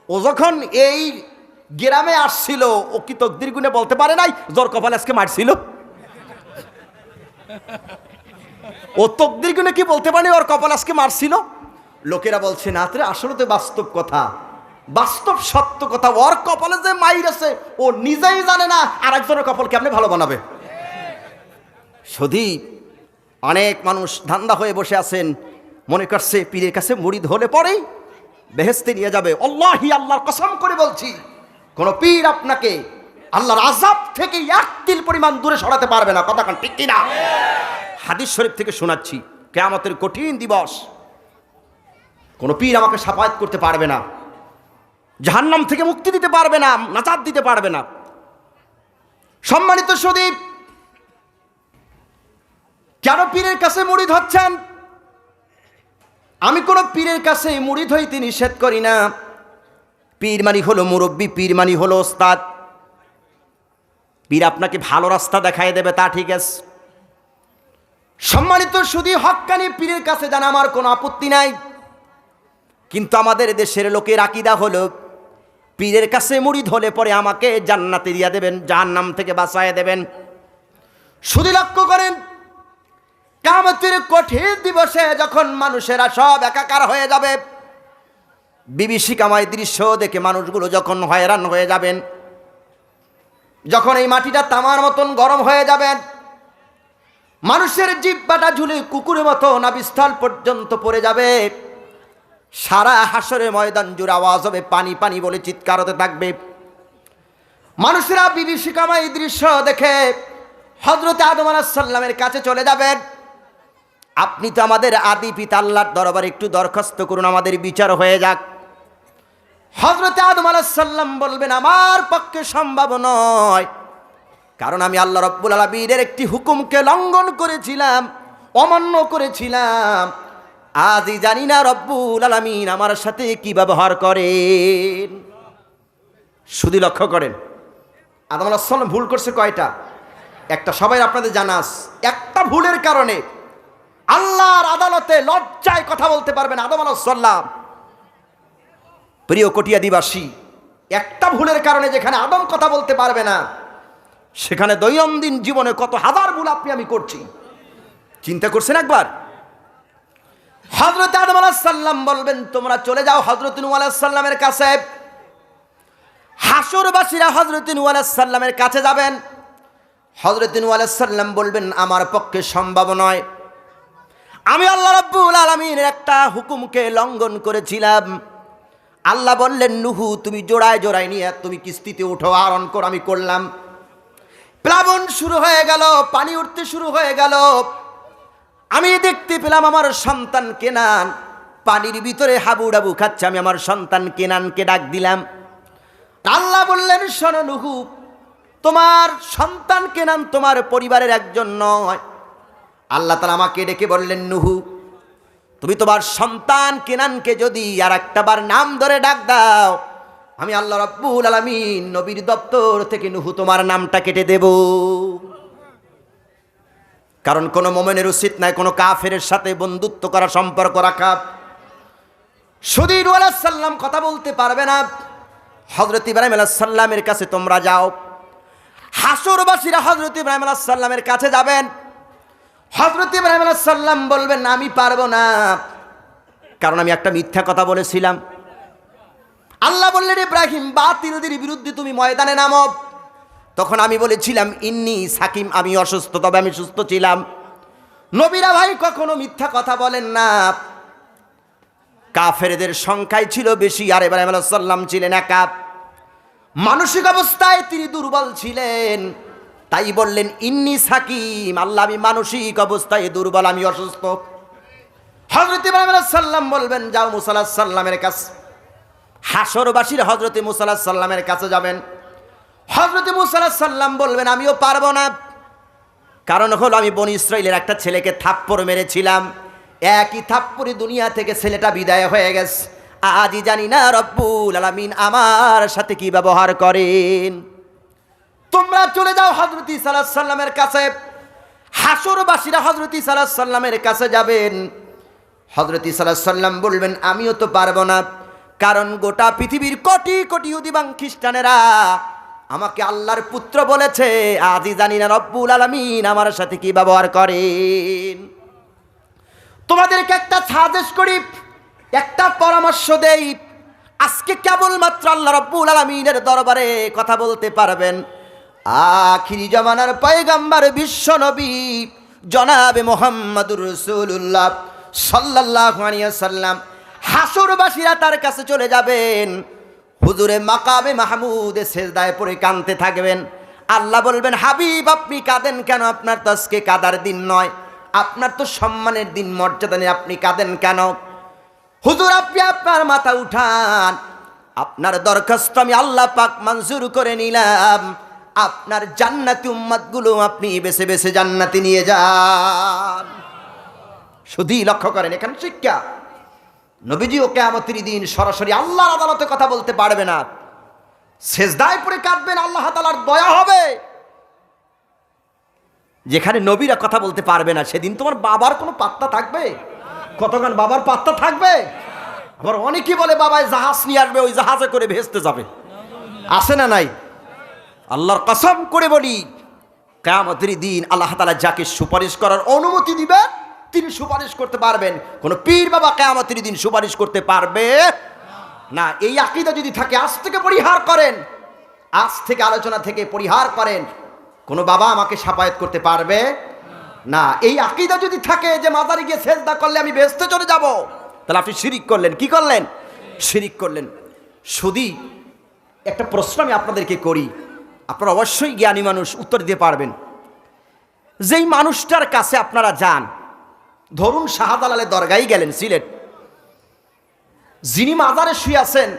ও যখন এই গ্রামে আসছিল, ও কি তকদির গুনে বলতে পারে নাই জোর কপাল আজকে মারছিল? ও তকদির গুনে কি বলতে পারে ওর কপাল আজকে মারছিল? লোকেরা বলছে না রে, আসলে তো বাস্তব কথা, বাস্তব সত্য কথা। ওর কপালে যে মাইর আছে ও নিজেই জানে না আর একজনের কপাল কেমনে ভালো বানাবে। শুধু অনেক মানুষ ধান্দা হয়ে বসে আছেন, মনে করছে পীরের কাছে মুরিদ হলে পরেই বেহেশতে নিয়ে যাবে। আল্লাহি, আল্লাহর কসম করে বলছি, কোন পীর আপনাকে আল্লাহর আযাব থেকে এক তিল পরিমাণ দূরে সরাতে পারবে না। কথা কান ঠিক কিনা? হাদিস শরীফ থেকে শোনাচ্ছি, কিয়ামতের কঠিন দিবস কোন পীর আমাকে শাফায়াত করতে পারবে না, জাহান্নাম থেকে মুক্তি দিতে পারবে না, নাজাত দিতে পারবে না। সম্মানিত সুদীপ, কেন পীরের কাছে মুরিদ হচ্ছেন? আমি কোন পীরের কাছে মুরিদ হইতে নিষেধ করি না। পীর মানি হলো মুরব্বী, পীর মানি হলো ওস্তাদ। পীর আপনাকে ভালো রাস্তা দেখায় দেবে, তা ঠিক আছে। সম্মানিত সুদী, হক্কানি পীরের কাছে জানা আমার কোনো আপত্তি নাই। কিন্তু আমাদের দেশের লোকের আকীদা হলো পীরের কাছে মুরিদ হলে পরে আমাকে জান্নাতে দিয়া দেবেন, জাহান্নাম থেকে বাঁচায় দেবেন। শুধু লক্ষ্য করেন, কিয়ামতের কঠিন দিবসে যখন মানুষেরা সব একাকার হয়ে যাবে, বিভীষিকাময় দৃশ্য দেখে মানুষগুলো যখন হয়রান হয়ে যাবেন, যখন এই মাটিটা তামার মতন গরম হয়ে যাবেন, মানুষের জিহ্বাটা ঝুলে কুকুরের মতো নাভিস্থল পর্যন্ত পড়ে যাবে, সারা হাসরের ময়দান জুড়ে আওয়াজ হবে, পানি পানি বলে চিৎকার হতে থাকবে। মানুষেরা বিভীষিকাময় দৃশ্য দেখে হযরত আদম আলাইহিস সালামের কাছে চলে যাবেন। আপনি তো আমাদের আদি পিতা, আল্লাহর দরবারে একটু দরখাস্ত করুন, আমাদের বিচার হয়ে যাক। হযরত আদম আলাইহিস সালাম বলবেন, আমার পক্ষে সম্ভব নয়, কারণ আমি আল্লাহ রাব্বুল আলামিনের একটি হুকুমকে লঙ্ঘন করেছিলাম, অমান্য করেছিলাম। আজই জানি না রব্বুল আলামিন আমার সাথে কি ব্যবহার করেন। শুধু লক্ষ্য করেন, আদম আলাইহিস সালাম ভুল করছে কয়টা? একটা। সবাই আপনাদের জানা আছে, একটা ভুলের কারণে আল্লাহর আদালতে লজ্জায় কথা বলতে পারবেন আদম আলাইহিস সালাম। প্রিয় কটিয়াদিবাসী, একটা ভুলের কারণে যেখানে আদম কথা বলতে পারবে না, সেখানে দৈনন্দিন জীবনে কত হাজার ভুল আপনি আমি করছি। চিন্তা করছেন একবার? হযরত আদম আলাইহিস সালাম বলবেন, তোমরা চলে যাও হযরত নূহ আলাইহিস সালামের কাছে। হাসরবাসীরা হযরত নূহ আলাইহিস সালামের কাছে যাবেন। হযরত নূহ আলাইহিস সালাম বলবেন, আমার পক্ষে সম্ভব নয়, আমি আল্লাহ রাব্বুল আলামিনের একটা হুকুমকে লঙ্ঘন করেছিলাম। আল্লাহ বললেন, নুহু তুমি জোড়ায় জোড়ায় নিয়ে তুমি কিস্তিতে উঠো, আরোহণ কর। আমি করলাম। প্লাবন শুরু হয়ে গেল, পানি উঠতে শুরু হয়ে গেল। আমি দেখতে পেলাম আমার সন্তান কেনান পানির ভিতরে হাবুডাবু খাচ্ছে। আমি আমার সন্তান কেনানকে ডাক দিলাম। আল্লাহ বললেন, শোনো নুহু, তোমার সন্তান কেনান তোমার পরিবারের একজন নয়। আল্লাহ তাআলা আমাকে ডেকে বললেন, নুহু তুমি তোমার সন্তান কেনানকে যদি আর একটাবার নাম ধরে ডাক দাও, আমি আল্লাহ রাব্বুল আলামিন নবীর দপ্তর থেকে নুহু তোমার নামটা কেটে দেব। কারণ কোনো মুমিনের উচিত নাই কোনো কাফেরের সাথে বন্ধুত্ব করা, সম্পর্ক রাখা। শুধু নূহ আলাইহিস সালাম কথা বলতে পারবে না। হযরত ইব্রাহিম আলাইহিস সালামের কাছে তোমরা যাও। হাসরবাসীরা হযরত ইব্রাহিম আলাইহিস সালামের কাছে যাবেন। হযরত ইব্রাহিম আলাইহিস সালাম বলবেন, আমি পারবো না। কারণ আমি একটা মিথ্যা কথা বলেছিলাম। আল্লাহ বললেন, ইব্রাহিম বাতিলদের বিরুদ্ধে তুমি ময়দানে নামো। তখন আমি বলেছিলাম ইন্নী সাকিম, আমি অসুস্থ, তবে আমি সুস্থ ছিলাম। নবীরা ভাই কখনো মিথ্যা কথা বলেন না। কাফেরদের সংখ্যায় ছিল বেশি, আর ইব্রাহিম আলাইহিস সালাম ছিলেন একা। মানসিক অবস্থায় তিনি দুর্বল ছিলেন, তাই বললেন ইন্নী সাকিম, আল্লাহ আমি মানসিক অবস্থায় দুর্বল, আমি অসুস্থ। হযরত ইব্রাহিম আলাইহিস সালাম বলবেন যাও মুসা আলাইহিস সালামের কাছে, হাসরবাসীর হযরত মুসা আলাইহিস সালামের কাছে যাবেন। হযরত মুসা আলাইহিস সালাম বলবেন আমিও পারবো না, কারণ হলো আমি বনী ইসরাইলের একটা ছেলেকে থাপ্পড় মেরেছিলাম, একই থাপ্পড়ে দুনিয়া থেকে ছেলেটা বিদায় হয়ে গেছে। আজই জানি না রব্বুল আলামিন আমার সাথে কি ব্যবহার করেন। তোমরা চলে যাও হযরত ঈসা আলাইহিস সালামের কাছে। হাসরবাসীরা হযরত ঈসা আলাইহিস সালামের কাছে যাবেন। হযরত ঈসা আলাইহিস সালাম বলবেন আমিও তো পারবো না, কারণ গোটা পৃথিবীর কোটি কোটি ইহুদি এবং খ্রিস্টানেরা আমাকে আল্লাহর পুত্র বলেছে, আজই জানি না রব্বুল আলামিন আমার সাথে কি ব্যবহার করেন। তোমাদেরকে একটা সাজেশ করি, একটা পরামর্শ দেই, আজকে কেবলমাত্র আল্লাহ রব্বুল আলামিনের দরবারে কথা বলতে পারবেন আখিরি জামানার পয়গম্বর বিশ্ব নবী জনাবে মুহাম্মদুর রাসূলুল্লাহ সাল্লাল্লাহু আলাইহি ওয়াসাল্লাম। হাসরবাসীরা তার কাছে চলে যাবেন, হুজুরে মাকামে মাহমুদে সেজদায় পড়ে কাঁদতে থাকবেন। আল্লাহ বলবেন হাবিব আপনি কাঁদেন কেন? আপনার তো আজকে কাদার দিন নয়, আপনার তো সম্মানের দিন, মর্যাদা নেই, আপনি কাঁদেন কেন? হুজুর আপনি আপনার মাথা উঠান, আপনার দরখাস্ত আমি আল্লাহ পাক মঞ্জুর করে নিলাম, আপনার জান্নাতি উম্মতগুলো আপনি বেছে বেছে জান্নাতে নিয়ে যান। শুধুই লক্ষ্য করেন, এখানে শিক্ষা, নবীজিও কিয়ামতের দিন সরাসরি আল্লাহর আদালতে কথা বলতে পারবে না, সেজদায় পড়ে কাঁদবেন, আল্লাহ তাআলার দয়া হবে। যেখানে নবীরা কথা বলতে পারবে না, সেদিন তোমার বাবার কোনো পাত্তা থাকবে? কতক্ষণ বাবার পাত্তা থাকবে? আবার অনেকেই বলে বাবায় জাহাজ নিয়ে আসবে, ওই জাহাজে করে ভেস্তে যাবে, আসে না নাই? আল্লাহর কসম করে বলি, কিয়ামতের দিন আল্লাহ তাআলা যাকে সুপারিশ করার অনুমতি দিবেন তিনি সুপারিশ করতে পারবেন, কোন পীর বাবা কিয়ামতের দিন সুপারিশ করতে পারবে না। এই আকীদা যদি থাকে আজ থেকে পরিহার করেন, আজ থেকে আলোচনা থেকে পরিহার করেন, কোন বাবা আমাকে শাফায়াত করতে পারবে না। এই আকীদা যদি থাকে যে মাজারে গিয়ে সেজদা করলে আমি বেহেশতে চলে যাব, তাহলে আপনি শিরিক করলেন। কি করলেন? শিরিক করলেন। শুধু একটা প্রশ্ন আমি আপনাদেরকে করি, আপনারা অবশ্যই জ্ঞানী মানুষ, উত্তর দিতে পারবেন। যেই মানুষটার কাছে আপনারা যান, ধরুন শাহজালালের দরগায় গেলেন সিলেট, যিনি মাজারে শুয়ে আছেন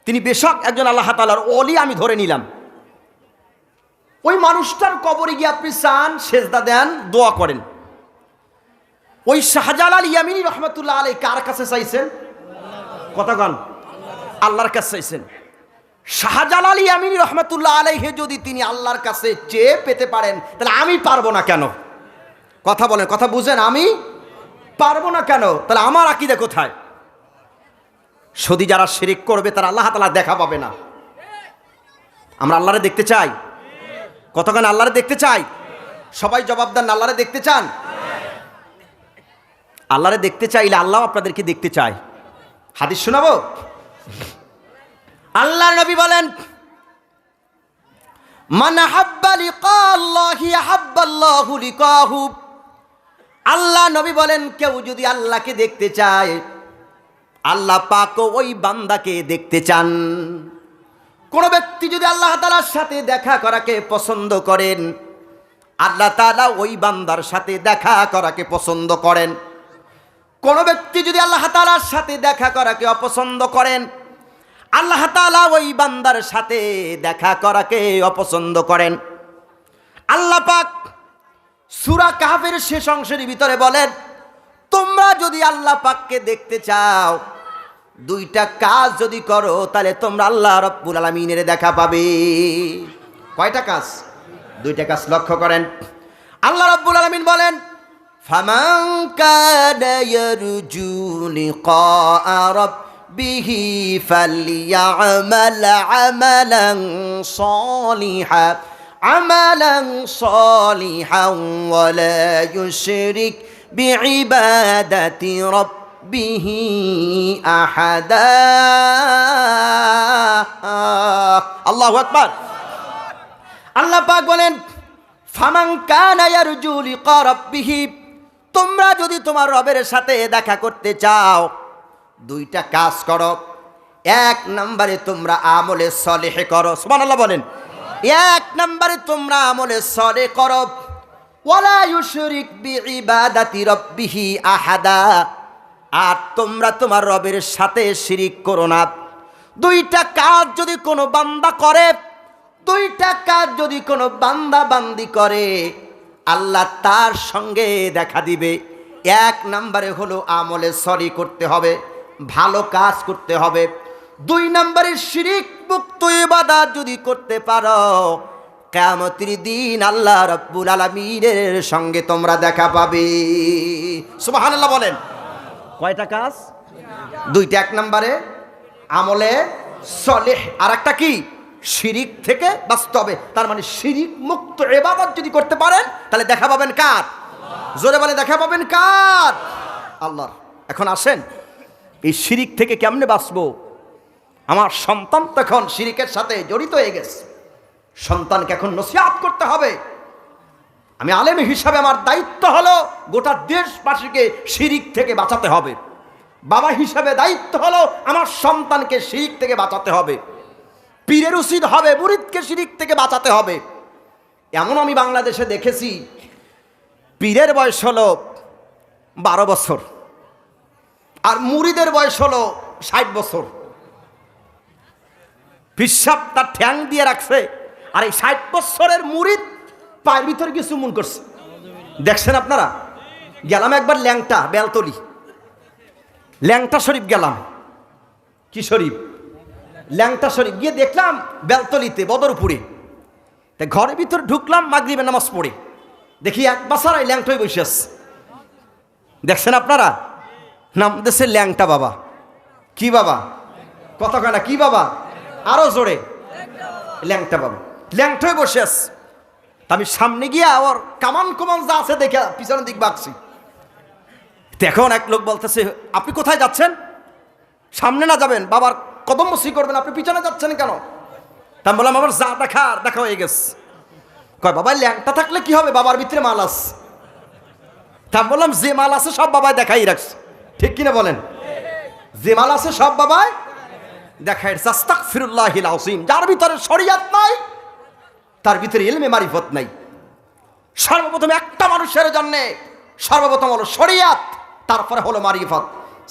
তিনি বেশক একজন আল্লাহ তাআলার ওলি, আমি ধরে নিলাম। ওই মানুষটার কবরে গিয়ে আপনি চান, সেজদা দেন, দোয়া করেন। ওই শাহজালাল ইয়ামিনী রহমাতুল্লাহ আলাইহি কার কাছে চাইছেন? কতক্ষণ? আল্লাহর কাছে চাইছেন। শাহজালাল ইয়ামিনী রহমাতুল্লাহ আলাইহি যদি তিনি আল্লাহর কাছে চেয়ে পেতে পারেন, তাহলে আমি পারবো না কেন? কথা বলেন, কথা বুঝেন, আমি পারবো না কেন? তাহলে আমার আকীদা কোথায়? যদি যারা শিরিক করবে তারা আল্লাহ তাআলা দেখা পাবে না। আমরা আল্লাহরে দেখতে চাই, কতক্ষণ আল্লাহরে দেখতে চাই? সবাই জবাব দেন, আল্লাহরে দেখতে চান? আল্লাহরে দেখতে চাইলে আল্লাহ আপনাদেরকে দেখতে চায়। হাদিস শোনাবো। আল্লাহ নবী বলেন মান হাব্বা লিকা আল্লাহি হাব্বাল্লাহু লিকাহু। আল্লাহ নবী বলেন কেউ যদি আল্লাহকে দেখতে চায়, আল্লাহ পাকও ওই বান্দাকে দেখতে চান। কোন ব্যক্তি যদি আল্লাহ তাআলার সাথে দেখা করাকে পছন্দ করেন, আল্লাহ তাআলা ওই বান্দার সাথে দেখা করাকে পছন্দ করেন। কোন ব্যক্তি যদি আল্লাহ তাআলার সাথে দেখা করাকে অপছন্দ করেন, আল্লাহ তাআলা ওই বান্দার সাথে দেখা করাকে অপছন্দ করেন। আল্লাহ পাক সূরা কাহফের শেষ অংশের ভিতরে বলেন তোমরা যদি আল্লাহ পাককে দেখতে চাও, দুইটা কাজ যদি করো, তাহলে তোমরা আল্লাহ রাব্বুল আলামিনের দেখা পাবে। কয়টা কাজ? দুইটা কাজ। লক্ষ্য করেন, আল্লাহ রাব্বুল আলামিন বলেন ফামান কানা ইয়ারজু লিকা রাব্বিহি ফালইয়ামাল আমালান সালিহান ওয়ালা ইউশরিক বিইবাদাতি বিহি আহাদা। আল্লাহু আকবার। আল্লাহ পাক বলেন, ফামান কানা ইয়ারজু লিকা রাব্বিহি, তোমরা যদি তোমার রবের সাথে দেখা করতে চাও, দুইটা কাজ করো। এক নম্বরে তোমরা আমলে সলেহ করো। সুবহানাল্লাহ বলেন। এক নম্বরে তোমরা আমলে সলেহ করো। ওয়ালা ইউশরিক বিইবাদাতি রাব্বিহি আহাদা, আর তোমরা তোমার রবের সাথে শিরিক করো না। দুইটা কাজ যদি কোনো বান্দা করে, দুইটা কাজ যদি কোনো বান্দা বান্দি করে, আল্লাহ তার সঙ্গে দেখা দিবে। এক নম্বরে হলো আমলে সলি করতে হবে, ভালো কাজ করতে হবে। দুই নম্বরে শিরিক মুক্ত ইবাদত যদি করতে পারো, কিয়ামতের দিন আল্লাহ রাব্বুল আলামিনের সঙ্গে তোমরা দেখা পাবে। সুবহানাল্লাহ বলেন। কয়টা কাজ? দুইটা। এক নম্বরে আমলে সলেহ, আর একটা কি? শিরিক থেকে বাঁচতে হবে। তার মানে শিরিক মুক্ত ইবাদত যদি করতে পারেন, তাহলে দেখা পাবেন কার? জোরে বলে, দেখা পাবেন কার? আল্লাহর। এখন আসেন, এই শিরিক থেকে কেমনে বাঁচবো? আমার সন্তান তো এখন শিরিকের সাথে জড়িত হয়ে গেছে, সন্তানকে এখন নসিহত করতে হবে। আমি আলেম হিসাবে আমার দায়িত্ব হলো গোটা দেশবাসীকে শিরিক থেকে বাঁচাতে হবে। বাবা হিসাবে দায়িত্ব হলো আমার সন্তানকে শিরিক থেকে বাঁচাতে হবে। পীরের উচিত হবে মুরিদকে শিরিক থেকে বাঁচাতে হবে। এমন আমি বাংলাদেশে দেখেছি, পীরের বয়স হলো 12 বছর আর মুরিদের বয়স হলো 60 বছর। পিসাব তার ঠ্যাং দিয়ে রাখছে, আর এই 60 বছরের মুরিদ পায়ের ভিতরে কিছু মন করছে। দেখছেন আপনারা? গেলাম একবার ল্যাংটা বেলতলি, ল্যাংটা শরীফ গেলাম। কি শরীফ? ল্যাংটা শরীফ। গিয়ে দেখলাম বেলতলিতে বদরপুরে। তাই ঘরের ভিতরে ঢুকলাম, মাগরিবের নামাজ পড়ে দেখি এক বাসারায় ল্যাংটাই বসে আছে। দেখছেন আপনারা? নাম দেশে ল্যাংটা বাবা। কি বাবা? কথা কয় না, কি বাবা? আরো জোরে, ল্যাংটা বাবা। ল্যাংটাই বসে আছে। আমি সামনে গিয়ে ওর কামান কুমান যা আছে দেখে পিছনের দিক বাঁকছি। এখন এক লোক বলতেছে, আপনি কোথায় যাচ্ছেন? সামনে না যাবেন, বাবার কদম মসি করবেন, আপনি পিছনে যাচ্ছেন কেন? তা বললাম, আমার যা দেখার দেখা হয়ে গেছে। কয়, বাবা ল্যাংটা থাকলে কি হবে, বাবার ভিতরে মাল আছে। তা বললাম, যে মাল আছে সব বাবাই দেখাই রাখছে। ঠিক কিনা বলেন? যে মাল আছে সব বাবাই দেখাই। আস্তাগফিরুল্লাহিল আযীম। যার ভিতরে শরীয়ত নাই, তার ভিতরে ইলমে মারিফত নাই। সর্বপ্রথম একটা মানুষের জন্য সর্বপ্রথম হলো শরীয়ত, তারপরে হলো মারিফত।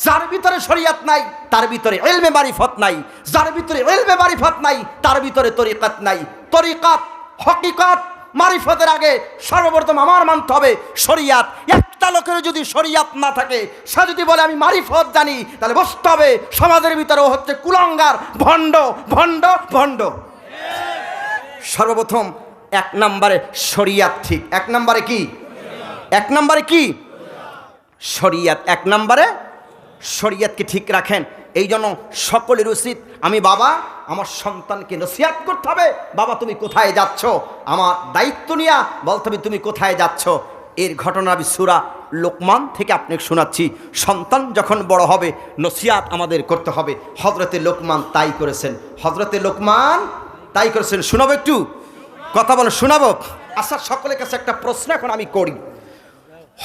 যার ভিতরে শরীয়ত নাই, তার ভিতরে ইলমে মারিফত নাই। যার ভিতরে ইলমে মারিফত নাই, তার ভিতরে তরিকাত নাই। তরিকাত, হকিকত, মারিফতের আগে সর্বপ্রথম আমার মানতে হবে শরীয়ত। একটা লোকের যদি শরীয়ত না থাকে, সে যদি বলে আমি মারিফত জানি, তাহলে বুঝতে হবে সমাজের ভিতরে হচ্ছে কুলাঙ্গার, ভণ্ড ভণ্ড ভণ্ড। সর্বপ্রথম এক নম্বরে শরীয়ত ঠিক। এক নম্বরে কি? এক নম্বরে কি? শরীয়ত। এক নম্বরে শরীয়তকে ঠিক রাখেন। এই জন্য সকলের উচিত, আমি বাবা আমার সন্তানকে নসিহত করতে হবে, বাবা তুমি কোথায় যাচ্ছ, আমার দায়িত্ব নিয়ে বলতে হবে তুমি কোথায় যাচ্ছ। এর ঘটনা আমি সূরা লোকমান থেকে আপনাকে শোনাচ্ছি। সন্তান যখন বড় হবে, নসিহত আমাদের করতে হবে। হযরতে লোকমান তাই করেছেন। হযরতে লোকমান তাই করেছেন। শোনাবো একটু কথা বলে, শোনাবো। আচ্ছা, সকলের কাছে একটা প্রশ্ন এখন আমি করি।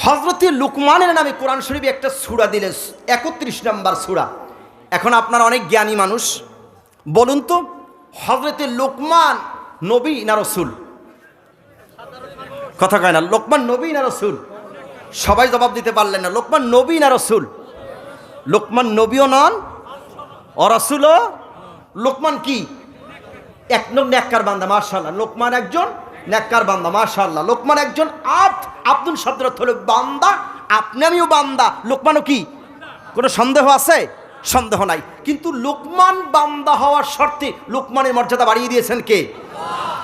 হযরতে লোকমানের নামে কোরআন শরীফে একটা সূরা দিলেন, 31 নম্বর সূরা। এখন আপনারা অনেক জ্ঞানী মানুষ, বলুন তো হযরতে লোকমান নবী না রাসূল? কথা কয় না। লোকমান নবী না রাসূল? সবাই জবাব দিতে পারলেন না। লোকমান নবী না রাসূল? লোকমান নবীও নন, অরাসূলও। লোকমান কি? এক নেককার বান্দা, মাশাআল্লাহ। লোকমান একজন নেককার বান্দা, মাশাআল্লাহ। লোকমান একজন আব্দুল শব্দের অর্থ হলো বান্দা। আপনি আমিও বান্দা, লোকমানও কি? কোনো সন্দেহ আছে? সন্দেহ নাই। কিন্তু লোকমান বান্দা হওয়ার শর্তে লোকমানের মর্যাদা বাড়িয়ে দিয়েছেন কে?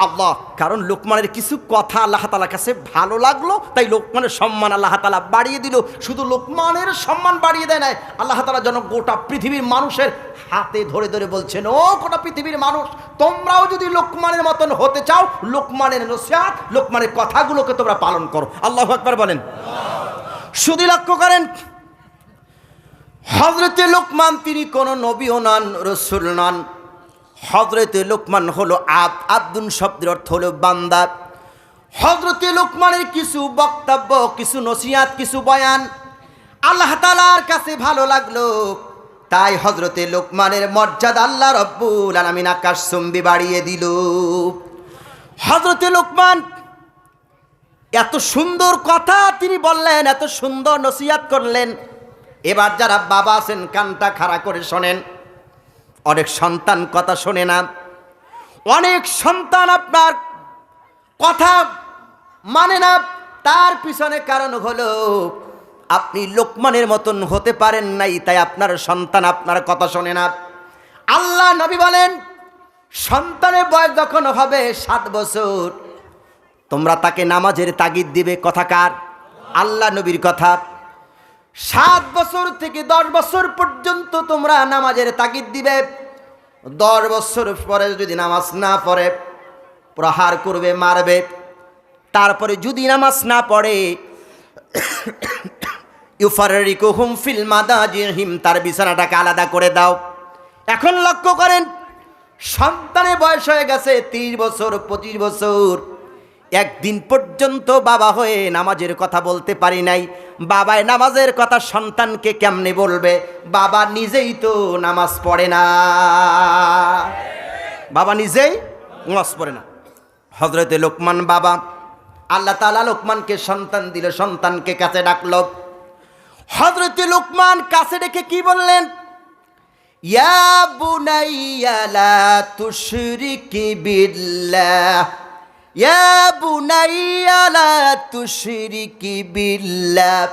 আল্লাহ। কারণ লোকমানের কিছু কথা আল্লাহ তাআলার কাছে ভালো লাগলো, তাই লোকমানের সম্মান আল্লাহ তাআলা বাড়িয়ে দিল। শুধু লোকমানের সম্মান বাড়িয়ে দেয় নাই, আল্লাহ তাআলা যেন গোটা পৃথিবীর মানুষের হাতে ধরে ধরে বলছেন, ও গোটা পৃথিবীর মানুষ, তোমরাও যদি লোকমানের মতন হতে চাও, লোকমানের নসিহত, লোকমানের কথাগুলোকে তোমরা পালন করো। আল্লাহু আকবার বলেন। শুধু লক্ষ্য করেন, হযরতে লোকমান তিনি কোনো নবীও নন, রসুল নন। হযরতে লোকমান হলো আব্দুন শব্দের অর্থ হলো বান্দা। হযরতে লোকমানের কিছু বক্তব্য, কিছু নসিহত, কিছু বয়ান আল্লাহ তাআলার কাছে ভালো লাগলো, তাই হযরতে লোকমানের মর্যাদা আল্লাহ রব্বুল আলামিন আকাশচুম্বী বাড়িয়ে দিল। হযরতে লোকমান এত সুন্দর কথা তিনি বললেন, এত সুন্দর নসিহত করলেন। এবার যারা বাবা আছেন কানটা খাড়া করে শোনেন। অনেক সন্তান কথা শোনে না, অনেক সন্তান আপনার কথা মানে না। তার পিছনে কারণ হলো আপনি লোকমানের মতন হতে পারেন নাই, তাই আপনার সন্তান আপনার কথা শোনে না। আল্লাহ নবী বলেন, সন্তানের বয়স যখন হবে 7 বছর, তোমরা তাকে নামাজের তাগিদ দিবে। কথা কার? আল্লাহ নবীর কথা। 7 বছর থেকে 10 বছর পর্যন্ত তোমরা নামাজের তাগিদ দিবে। 10 বছর পরে যদি নামাজ না পড়ে প্রহার করবে, মারবে। তারপরে যদি নামাজ না পড়ে ইউফারিকুহুম ফিল মাদাজিহিম, তার বিছানাটাকে আলাদা করে দাও। এখন লক্ষ্য করেন, সন্তানের বয়স হয়ে গেছে 30 বছর, 25 বছর, একদিন পর্যন্ত বাবা হয়ে নামাজের কথা বলতে পারি নাই। বাবায় নামাজের কথা সন্তানকে কেমনে বলবে? বাবা নিজেই তো নামাজ পড়ে না, বাবা নিজেই নামাজ পড়ে না। হযরতে লোকমান বাবা, আল্লাহ তাআলা লোকমানকে সন্তান দিল, সন্তানকে কাছে ডাকল। হযরতে লোকমান কাছে ডেকে কি বললেন? ইয়া বুনাইয়া লা তুশরিকি বিল্লাহ, ইয়া বুনাইয়া লা তুশরিকি বিল্লাহ।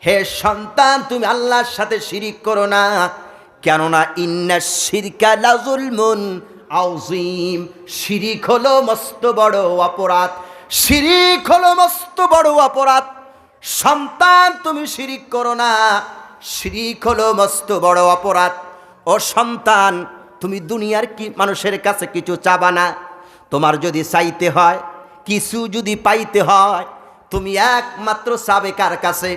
হে সন্তান, তুমি আল্লাহর সাথে শিরিক করো না, কেননা ইন্নাশ শিরকা লাযুলমুন আযীম। শিরিক হলো মস্ত বড় অপরাধ, শিরিক হলো মস্ত বড় অপরাধ। সন্তান, তুমি শিরিক করো না, শিরিক হলো মস্ত বড় অপরাধ। ও সন্তান, তুমি দুনিয়ার কি মানুষের কাছে কিছু চাবা না। তোমার যদি চাইতে হয়, কিছু যদি পাইতে হয়, তুমি একমাত্র চাবে কার কাছে?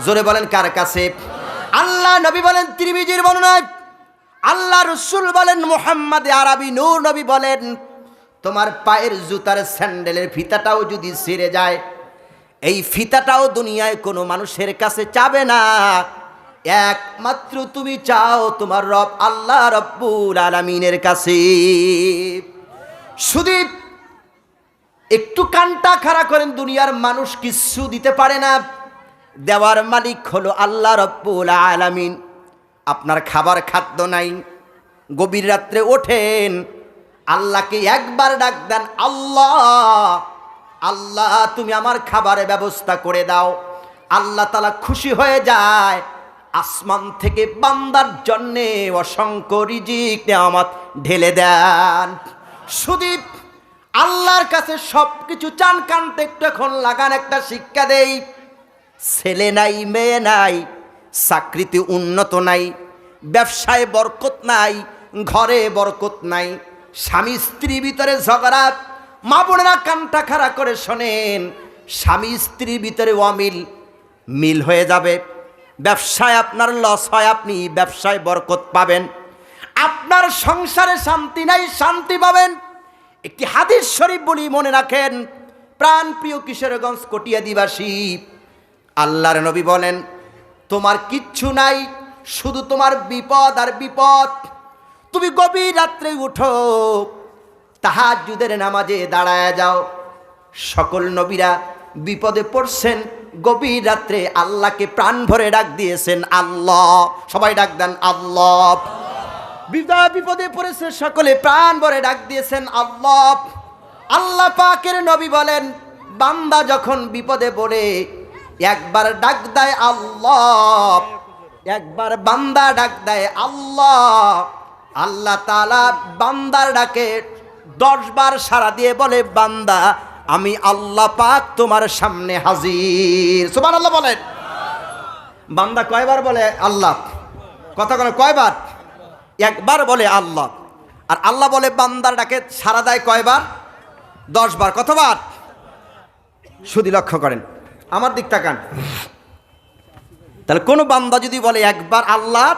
জোরে বলেন, কার কাছে? আল্লাহ নবী বলেন তিরমিজির বর্ণনায়, আল্লাহ রসুল বলেন, মুহাম্মদ আরবি নূর নবী বলেন, তোমার পায়ের জুতার স্যান্ডেলের ফিতাটাও যদি ছিঁড়ে যায়, এই ফিতাটাও দুনিয়ায় কোনো মানুষের কাছে চাবে না, একমাত্র তুমি চাও তোমার রব আল্লাহ রব্বুল আলামিনের কাছে। শুধু একটু কানটা খাড়া করেন, দুনিয়ার মানুষ কিছু দিতে পারে না, দেওয়ার মালিক হলো আল্লাহ রব্বুল আলামিন। আপনার খাবার খাদ্য নাই, গভীর রাত্রে ওঠেন, আল্লাহকে একবার ডাক দেন, আল্লাহ আল্লাহ তুমি আমার খাবারের ব্যবস্থা করে দাও। আল্লাহ তাআলা খুশি হয়ে যায়, আসমান থেকে বান্দার জন্যে অসংখ্য রিজিক নেয়ামত ঢেলে দেন। শুধু আল্লাহর কাছে সব কিছু চান, কানতে একটু এখন লাগান, একটা শিক্ষা দেই। ছেলে নাই, মেয়ে নাই, চাকরিতে উন্নত নাই, ব্যবসায় বরকত নাই, ঘরে বরকত নাই, স্বামী স্ত্রীর ভিতরে ঝগড়া। মা বোনেরা কানটা খাড়া করে শোনেন, স্বামী স্ত্রীর ভিতরে অমিল, মিল হয়ে যাবে। ব্যবসায় আপনার লস হয়, আপনি ব্যবসায় বরকত পাবেন। আপনার সংসারে শান্তি নাই, শান্তি পাবেন। একটি হাদিস শরীফ বলি, মনে রাখেন। প্রাণপ্রিয় কিশোরগঞ্জ কটিয়াদিবাসী, আল্লাহর নবী বলেন, তোমার কিচ্ছু নাই, শুধু তোমার বিপদ আর বিপদ। তুমি গভীর রাত্রে উঠো, তাহাজ্জুদের নামাজে দাঁড়ায় যাও। সকল নবীরা বিপদে পড়ছেন, গভীর রাত্রে আল্লাহকে প্রাণ ভরে ডাক দিয়েছেন, আল্লাহ। সবাই ডাক দেন, আল্লাহ। বিপদে পড়েছে, সকলে প্রাণ ভরে ডাক দিয়েছেন, আল্লাহ। আল্লাহ পাকের নবী বলেন, বান্দা যখন বিপদে পড়ে একবার ডাক দেয় আল্লাহ, একবার বান্দা ডাক দেয় আল্লাহ, আল্লাহ তাআলা বান্দার ডাকে 10 বার সাড়া দিয়ে বলে, বান্দা আমি আল্লাহ পাক তোমার সামনে হাজির। সুবহানাল্লাহ বলেন। বান্দা কয়বার বলে আল্লাহ? কথা বলে কয়বার? একবার বলে আল্লাহ। আর আল্লাহ বলে বান্দার ডাকে সাড়া দেয় কয়বার? 10 বার। কতবার? শুধু লক্ষ্য করেন, আমার দিক তাকান। তাহলে কোনো বান্দা যদি বলে একবার আল্লাহ,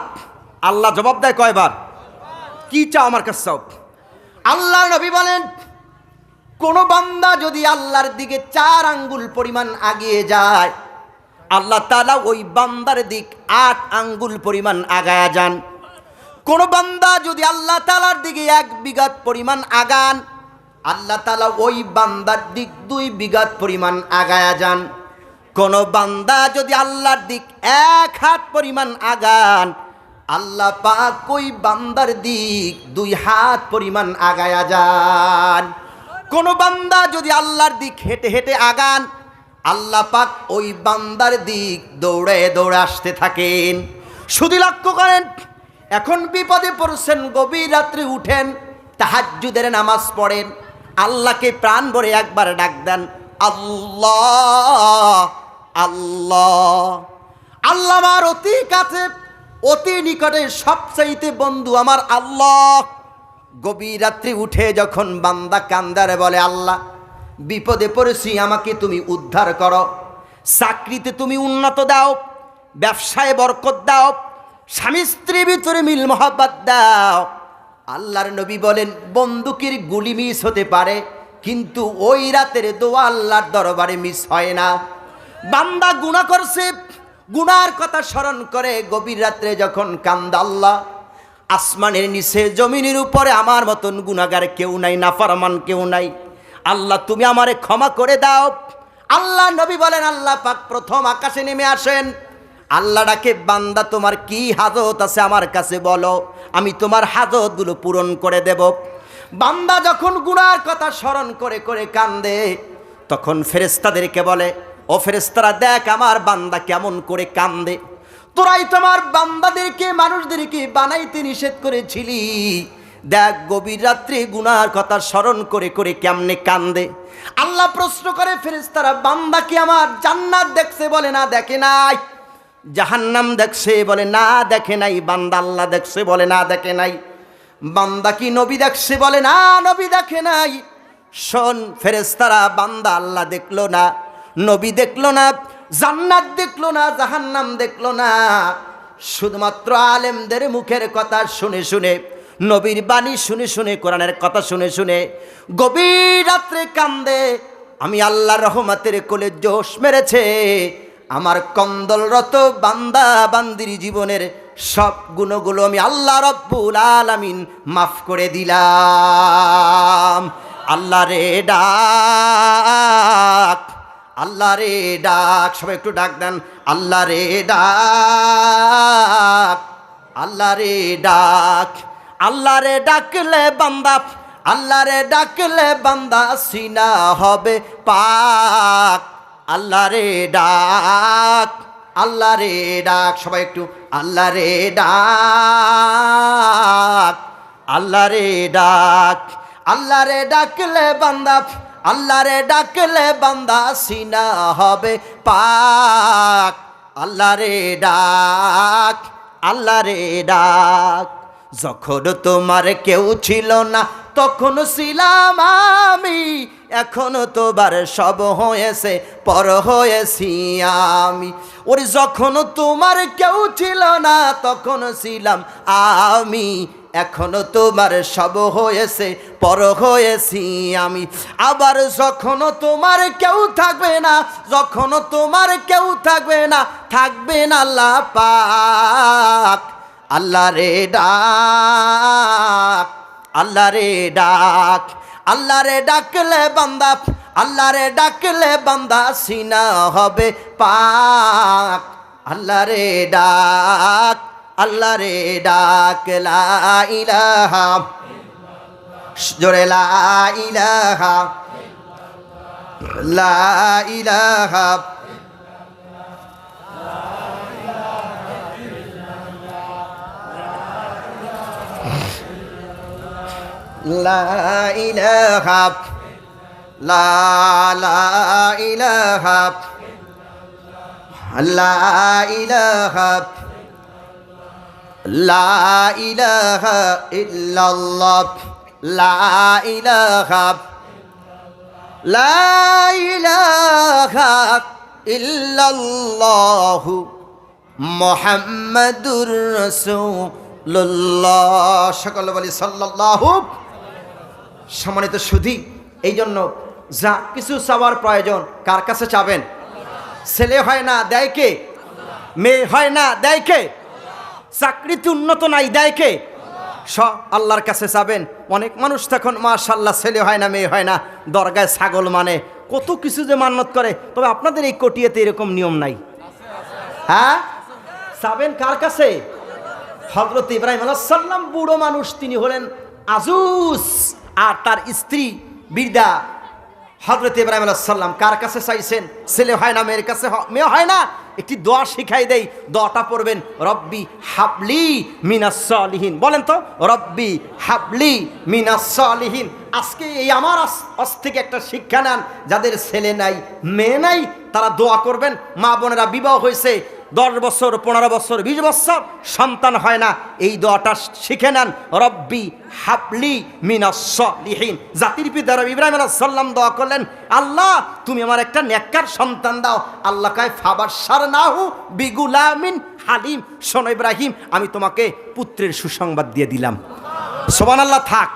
আল্লাহ জবাব দেয় কয়বার? কি চাও আমার কাছে চাও। আল্লাহর নবী বলেন কোনো বান্দা যদি আল্লাহর দিকে 4 আঙ্গুল পরিমাণ আগিয়ে যায়, আল্লাহ তাআলা ওই বান্দার দিক 8 আঙ্গুল পরিমাণ আগায়া যান। কোন বান্দা যদি আল্লাহ তাআলার দিকে 1 বিঘাত পরিমাণ আগান, আল্লাহ তাআলা ওই বান্দার দিক 2 বিঘাত পরিমাণ আগায়া যান। কোন বান্দা যদি আল্লাহর দিক 1 হাত পরিমাণ আগান, আল্লাহ পাক ওই বান্দার দিক 2 হাত পরিমাণ আগায়া যান। কোন বান্দা যদি আল্লাহর দিক হেঁটে হেঁটে আগান, আল্লাহ পাক ওই বান্দার দিক দৌড়ে দৌড়ে আসতে থাকেন। শুধু লক্ষ্য করেন, এখন বিপদে পড়ছেন, গভীর রাত্রে উঠেন, তাহাজ্জুদের নামাজ পড়েন, আল্লাহকে প্রাণ ভরে একবার ডাক দেন, আল্লাহ আল্লাহ। আল্লাহ আমার অতি কাছে, অতি নিকটে, সবচাইতে বন্ধু আমার আল্লাহ। গভীর রাত্রে উঠে যখন বান্দা কান্দারে বলে, আল্লাহ বিপদে পড়েছি, আমাকে তুমি উদ্ধার করো, চাকরিতে তুমি উন্নত দাও, ব্যবসায় বরকত দাও, স্বামী স্ত্রীর ভিতরে মিল মহব্বত দাও। আল্লাহর নবী বলেন বন্দুকের গুলি মিস হতে পারে, কিন্তু ওই রাতের দোয়া আল্লাহর দরবারে মিস হয় না। বান্দা গুনাহ করছে, গুনার কথা স্মরণ করে গভীর রাত্রে যখন কান্দা, আল্লাহ আসমানের নিচে জমিনের উপরে আমার মতন গুনাহগার কেউ নাই, নাফরমান কেউ নাই, আল্লাহ তুমি আমারে ক্ষমা করে দাও। আল্লাহ নবী বলেন আল্লাহ পাক প্রথম আকাশে নেমে আসেন, আল্লাহ ডাকে, বান্দা তোমার কি হাজত আছে আমার কাছে বলো, আমি তোমার হাজতগুলো পূরণ করে দেব। বান্দা যখন গুনার কথা স্মরণ করে করে কান্দে, তখন ফেরেশতাদেরকে বলে, ও ফেরেশতারা দেখ আমার বান্দা কেমন করে কান্দে, তোরাই তোমার বান্দাদেরকে মানুষদেরকে বানাইতে নিষেধ করেছিলি, দেখ গভীর রাত্রে গুনার কথা স্মরণ করে করে কেমনে কান্দে। আল্লাহ প্রশ্ন করে ফেরেশতারা, বান্দা কি আমার জান্নাত দেখছে? বলে না দেখে নাই। জাহান্নাম দেখছে? বলে না দেখে নাই। বান্দা আল্লাহ দেখছে? বলে না দেখে নাই। বান্দা কি নবী দেখছে? বলে না নবী দেখে নাই। শোন ফেরেশতারা, বান্দা আল্লাহ দেখলো না, নবী দেখলো না, জান্নাত দেখলো না, জাহান্নাম দেখলো না, শুধুমাত্র আলেমদের মুখের কথা শুনে শুনে, নবীর বাণী শুনে শুনে, কোরআনের কথা শুনে শুনে গভীর রাত্রে কান্দে। আমি আল্লাহর রহমতের কোলে জোশ মেরেছে, আমার কন্দলরত বান্দা বান্দির জীবনের সব গুণগুলো আমি আল্লাহ রব্বুল আলামিন মাফ করে দিলাম। আল্লাহ রে ডাক, আল্লাহ রে ডাক, সবাই একটু ডাক দেন, আল্লাহ রে ডাক, আল্লাহ রে ডাক। আল্লাহ রে ডাকলে বান্দা, আল্লাহ রে ডাকলে বান্দা সিনা হবে পাক। আল্লাহ রে ডাক, আল্লাহ রে ডাক, সবাই একটু আল্লাহ রে ডাক, আল্লাহ রে ডাক। আল্লাহ রে ডাকলে বান্দা, আল্লাহ রে ডাকলে বান্দা সিনা হবে পাক। আল্লাহ রে ডাক, আল্লাহ রে ডাক। যখন তোমার কেউ ছিল না তখন ছিলাম আমি, এখন তোবার সব হয়েছে পর হয়েছি আমি। ওরে যখন তোমার কেউ ছিল না তখন ছিলাম আমি, এখন তোমার সব হয়েছে পর হয়েছি আমি। আবার যখন তোমার কেউ থাকবে না, যখন তোমার কেউ থাকবে না, থাকবেন আল্লাহ পাক। আল্লাহ রে ডাক, আল্লাহ রে ডাক। আল্লাহ রে ডাকলে বান্দা, আল্লাহ রে ডাকলে বান্দা সিনা হবে পাক। আল্লাহ রে ডাক, আল্লাহ রে ডাক। লা ইলাহা, জোরে লা ইলাহা, লা ইলাহা, লা ইলাহা, লা ইলাহা, লা ইলাহা, লা ইলাহা ইল্লাল্লাহ, লা ইলাহা, লা ইলাহা ইল্লাল্লাহু মুহাম্মাদুর রাসূলুল্লাহ। সকলে বলি সাল্লাল্লাহু। সম্মানিত সুধী, এই জন্য যা কিছু চাওয়ার প্রয়োজন কার কাছে চাবেন? ছেলে হয় না দেয় কে? মেয়ে হয় না দেয় কে? চাকরিতে উন্নত নাই দেয় কে? সব আল্লাহর কাছে চাবেন। অনেক মানুষ তখন মাশাআল্লাহ ছেলে হয় না মেয়ে হয় না, দরগায় ছাগল মানে কত কিছু যে মান্যত করে। তবে আপনাদের এই কটিয়াতে এরকম নিয়ম নাই। হ্যাঁ, চাবেন কার কাছে? হযরত ইব্রাহিম আলাইহিস সালাম বুড়ো মানুষ, তিনি হলেন আজুজ, আর তার স্ত্রী বৃদ্ধা। হযরত ইব্রাহিম আলাইহিস সালাম কার কাছে চাইছেন? ছেলে হয় না মেয়ের কাছে, মেয়ে হয় না। একটি দোয়া শিখাই দেই, দোয়াটা পড়বেন, রব্বি হাবলি মিনাস সালিহিন। বলেন তো, রব্বি হাবলি মিনাস সালিহিন। আজকে এই আমার আজ থেকে একটা শিক্ষা নেন, যাদের ছেলে নাই মেয়ে নাই তারা দোয়া করবেন। মা বোনেরা বিবাহ হয়েছে 10 বছর 15 বছর 20 বছর সন্তান হয় না, এই দোয়াটা শিখে নেন, রব্বি হাবলি মিনাস সালিহিন। জাতির পিতা ইব্রাহিম আলাইহিস সালাম দোয়া করলেন, আল্লাহ তুমি আমার একটা নেককার সন্তান দাও। আল্লাহ কয় ফাবাশশারনাহু বিগুলামিন হালিম। শোনো ইব্রাহিম, আমি তোমাকে পুত্রের সুসংবাদ দিয়ে দিলাম। সুবহানাল্লাহ। থাক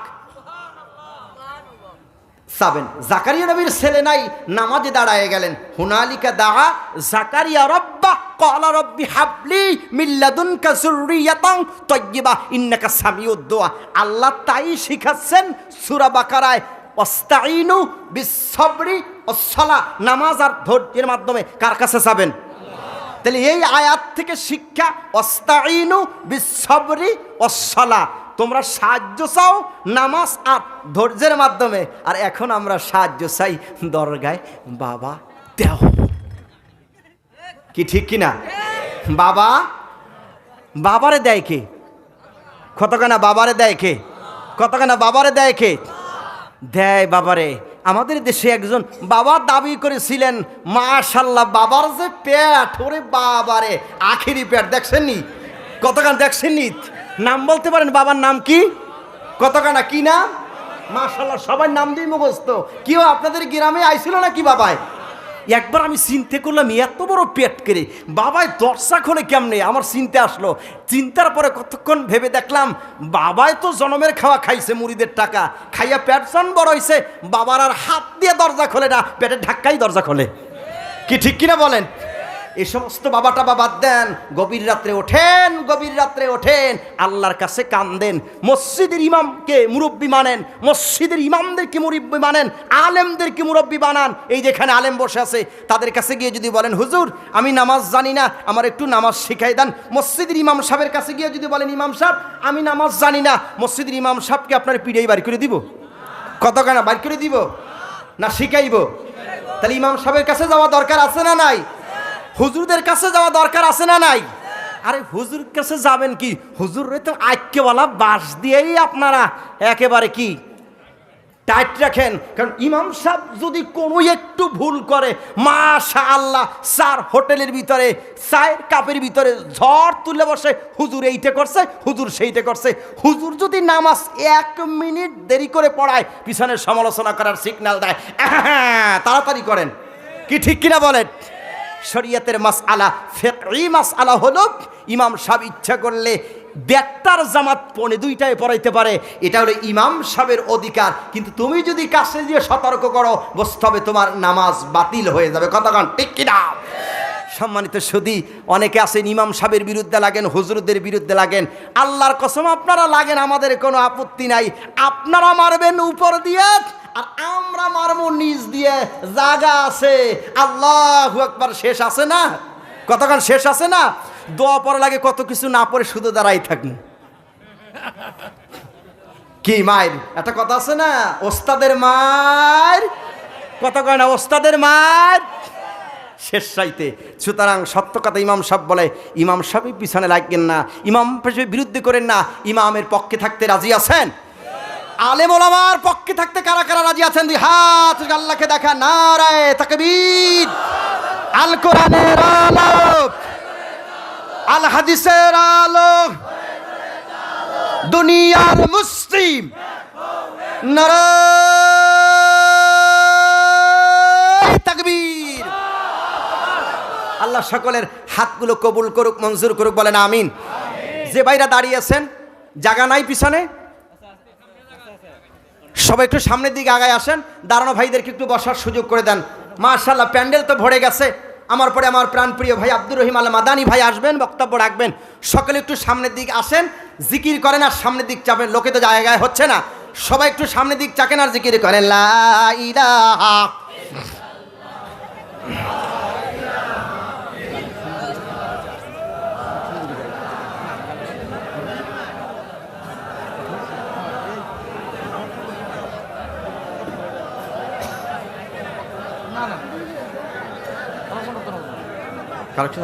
সাবেন। জাকারিয়া নবীর ছেলে নাই, নামাজে দাঁড়ায় গেলেন। হুনালিকা দাআ জাকারিয়া রব্বা ক্বালা রব্বি হাবলি মিন লাদুনকা যুররিয়াতান তাইয়্যিবা ইন্নাকা সামিউদ দুআ। আল্লাহ তাই শিখাচ্ছেন সূরা বাকারায়, ওয়াস্তাঈনু বিস-সাবরি ওয়াস-সালাহ। নামাজ আর ধৈর্যের মাধ্যমে কার কাছে যাবেন? তাহলে এই আয়াত থেকে শিক্ষা, ওয়াস্তাঈনু বিস-সাবরি ওয়াস-সালাহ। তোমরা সাহায্য চাও নামাজ আর ধৈর্যের মাধ্যমে, আর এখন আমরা সাহায্য চাই দরগায়, বাবা দেও। কি ঠিক কিনা? বাবা, বাবারে দেয় কে? কতখানা বাবারে দেয় কে? কতখানা বাবারে দেয় কে? দেয় বাবারে। আমাদের দেশে একজন বাবা দাবি করেছিলেন, মাশাআল্লাহ বাবার যে পেট, ওরে বাবারে আখেরি পেট। দেখছেননি? কতখান দেখছেননি? নাম বলতে পারেন বাবার নাম কি? কতখানা কি নাম? মাশাআল্লাহ সবার নাম দিয়ে মুখস্থ। কেউ আপনাদের গ্রামে আইছিল না কি বাবায়? একবার আমি চিন্তা করলাম, এত বড় পেট করে বাবায় দরজা খোলে কেমনে? আমার চিন্তা আসলো। চিন্তার পরে কতক্ষণ ভেবে দেখলাম, বাবায় তো জনমের খাওয়া খাইছে, মুড়িদের টাকা খাইয়া পেট জন বড় হয়েছে। বাবার আর হাত দিয়ে দরজা খোলে না, পেটের ঢাক্কাই দরজা খোলে। কি ঠিক কিনা বলেন? এই সমস্ত বাবাটা বাদ দেন। গভীর রাত্রে ওঠেন, গভীর রাত্রে ওঠেন, আল্লাহর কাছে কান্দেন। মসজিদের ইমামকে মুরব্বী মানেন, মসজিদের ইমামদেরকে মুরব্বী মানেন, আলেমদেরকে মুরব্বী বানান। এই যেখানে আলেম বসে আছে তাদের কাছে গিয়ে যদি বলেন, হুজুর আমি নামাজ জানি না, আমার একটু নামাজ শিখাই দেন। মসজিদের ইমাম সাহেবের কাছে গিয়ে যদি বলেন, ইমাম সাহেব আমি নামাজ জানি না, মসজিদের ইমাম সাহেবকে আপনার পিড়েই বাড়ি করে দিব? কতখানা বাড়ি করে দিব? না শিখাইব? তাহলে ইমাম সাহেবের কাছে যাওয়া দরকার আছে না নাই? হুজুরদের কাছে যাওয়া দরকার আছে না নাই? আরে হুজুর কাছে যাবেন কি, হুজুর তো আইক্যওয়ালা বাঁশ দিয়েই আপনারা একেবারে কি টাইট রাখেন। কারণ ইমাম সাহেব যদি কোনো একটু ভুল করে, মাশাআল্লাহ চার হোটেলের ভিতরে চায়ের কাপের ভিতরে ঝড় তুলে বসে, হুজুর এইটা করছে, হুজুর সেইটা করছে। হুজুর যদি নামাজ 1 মিনিট দেরি করে পড়ায়, পিছনের সমালোচনা করার সিগন্যাল দেয়, তাড়াতাড়ি করেন। কি ঠিক কিনা বলেন? শরীয়তের মাসআলা, ফিকহি মাসআলা হলো, ইমাম সাহেব ইচ্ছা করলে 1টার জামাত 2:45 পড়াইতে পারে, এটা হলো ইমাম সাহেবের অধিকার। কিন্তু তুমি যদি কাছে দিয়ে সতর্ক করো, বুঝতে হবে তোমার নামাজ বাতিল হয়ে যাবে। কতক্ষণ ঠিক কিনা? সম্মানিত সুধী, অনেকে আছেন ইমাম সাহেবের বিরুদ্ধে লাগেন, হুজুরদের বিরুদ্ধে লাগেন। আল্লাহর কসম আপনারা লাগেন, আমাদের কোনো আপত্তি নাই। আপনারা মারবেন উপর দিয়ে, আর আমরা মারবো নিচ দিয়ে। জায়গা আছে, আল্লাহু আকবার শেষ আছে না? কতক্ষণ শেষ আছে না? দোয়া পড়া লাগে, কত কিছু না পড়ে শুধু দাঁড়াই থাকুন। কি মায়ের একটা কথা আছে না, ওস্তাদের মার। কত কয় না, ওস্তাদের মার শেষ চাইতে। সুতরাং সত্য কথা ইমাম সাহেব বলে, ইমাম সাহেব পিছনে লাগবেন না, ইমাম বিরুদ্ধে করেন না। ইমামের পক্ষে থাকতে রাজি আছেন? আলেম ওলামার পক্ষে থাকতে কারা কারা রাজি আছেন? দুই হাত আল্লাহকে দেখা। নারায়ে তাকবীর। আল কোরআনের আলো, আল হাদিসের আলো, দুনিয়ার মুসলিম। নারায়ে তাকবীর। আল্লাহ সকলের হাতগুলো কবুল করুক, মঞ্জুর করুক, বলেন আমিন। যে ভাইরা দাঁড়িয়েছেন, জায়গা নাই পিছনে, সবাই একটু সামনের দিকে আগায় আসেন। দাঁড়ানো ভাইদেরকে একটু বসার সুযোগ করে দেন। মাশাআল্লাহ, প্যান্ডেল তো ভরে গেছে। আমার পরে আমার প্রাণপ্রিয় ভাই আব্দুর রহিম আল মাদানী ভাই আসবেন, বক্তব্য রাখবেন। সকলে একটু সামনের দিকে আসেন, জিকির করেন আর সামনের দিক চাপেন। লোকে তো জায়গায় হচ্ছে না, সবাই একটু সামনের দিক চাকেন আর জিকির করেন লা ইলাহা। কালেকশন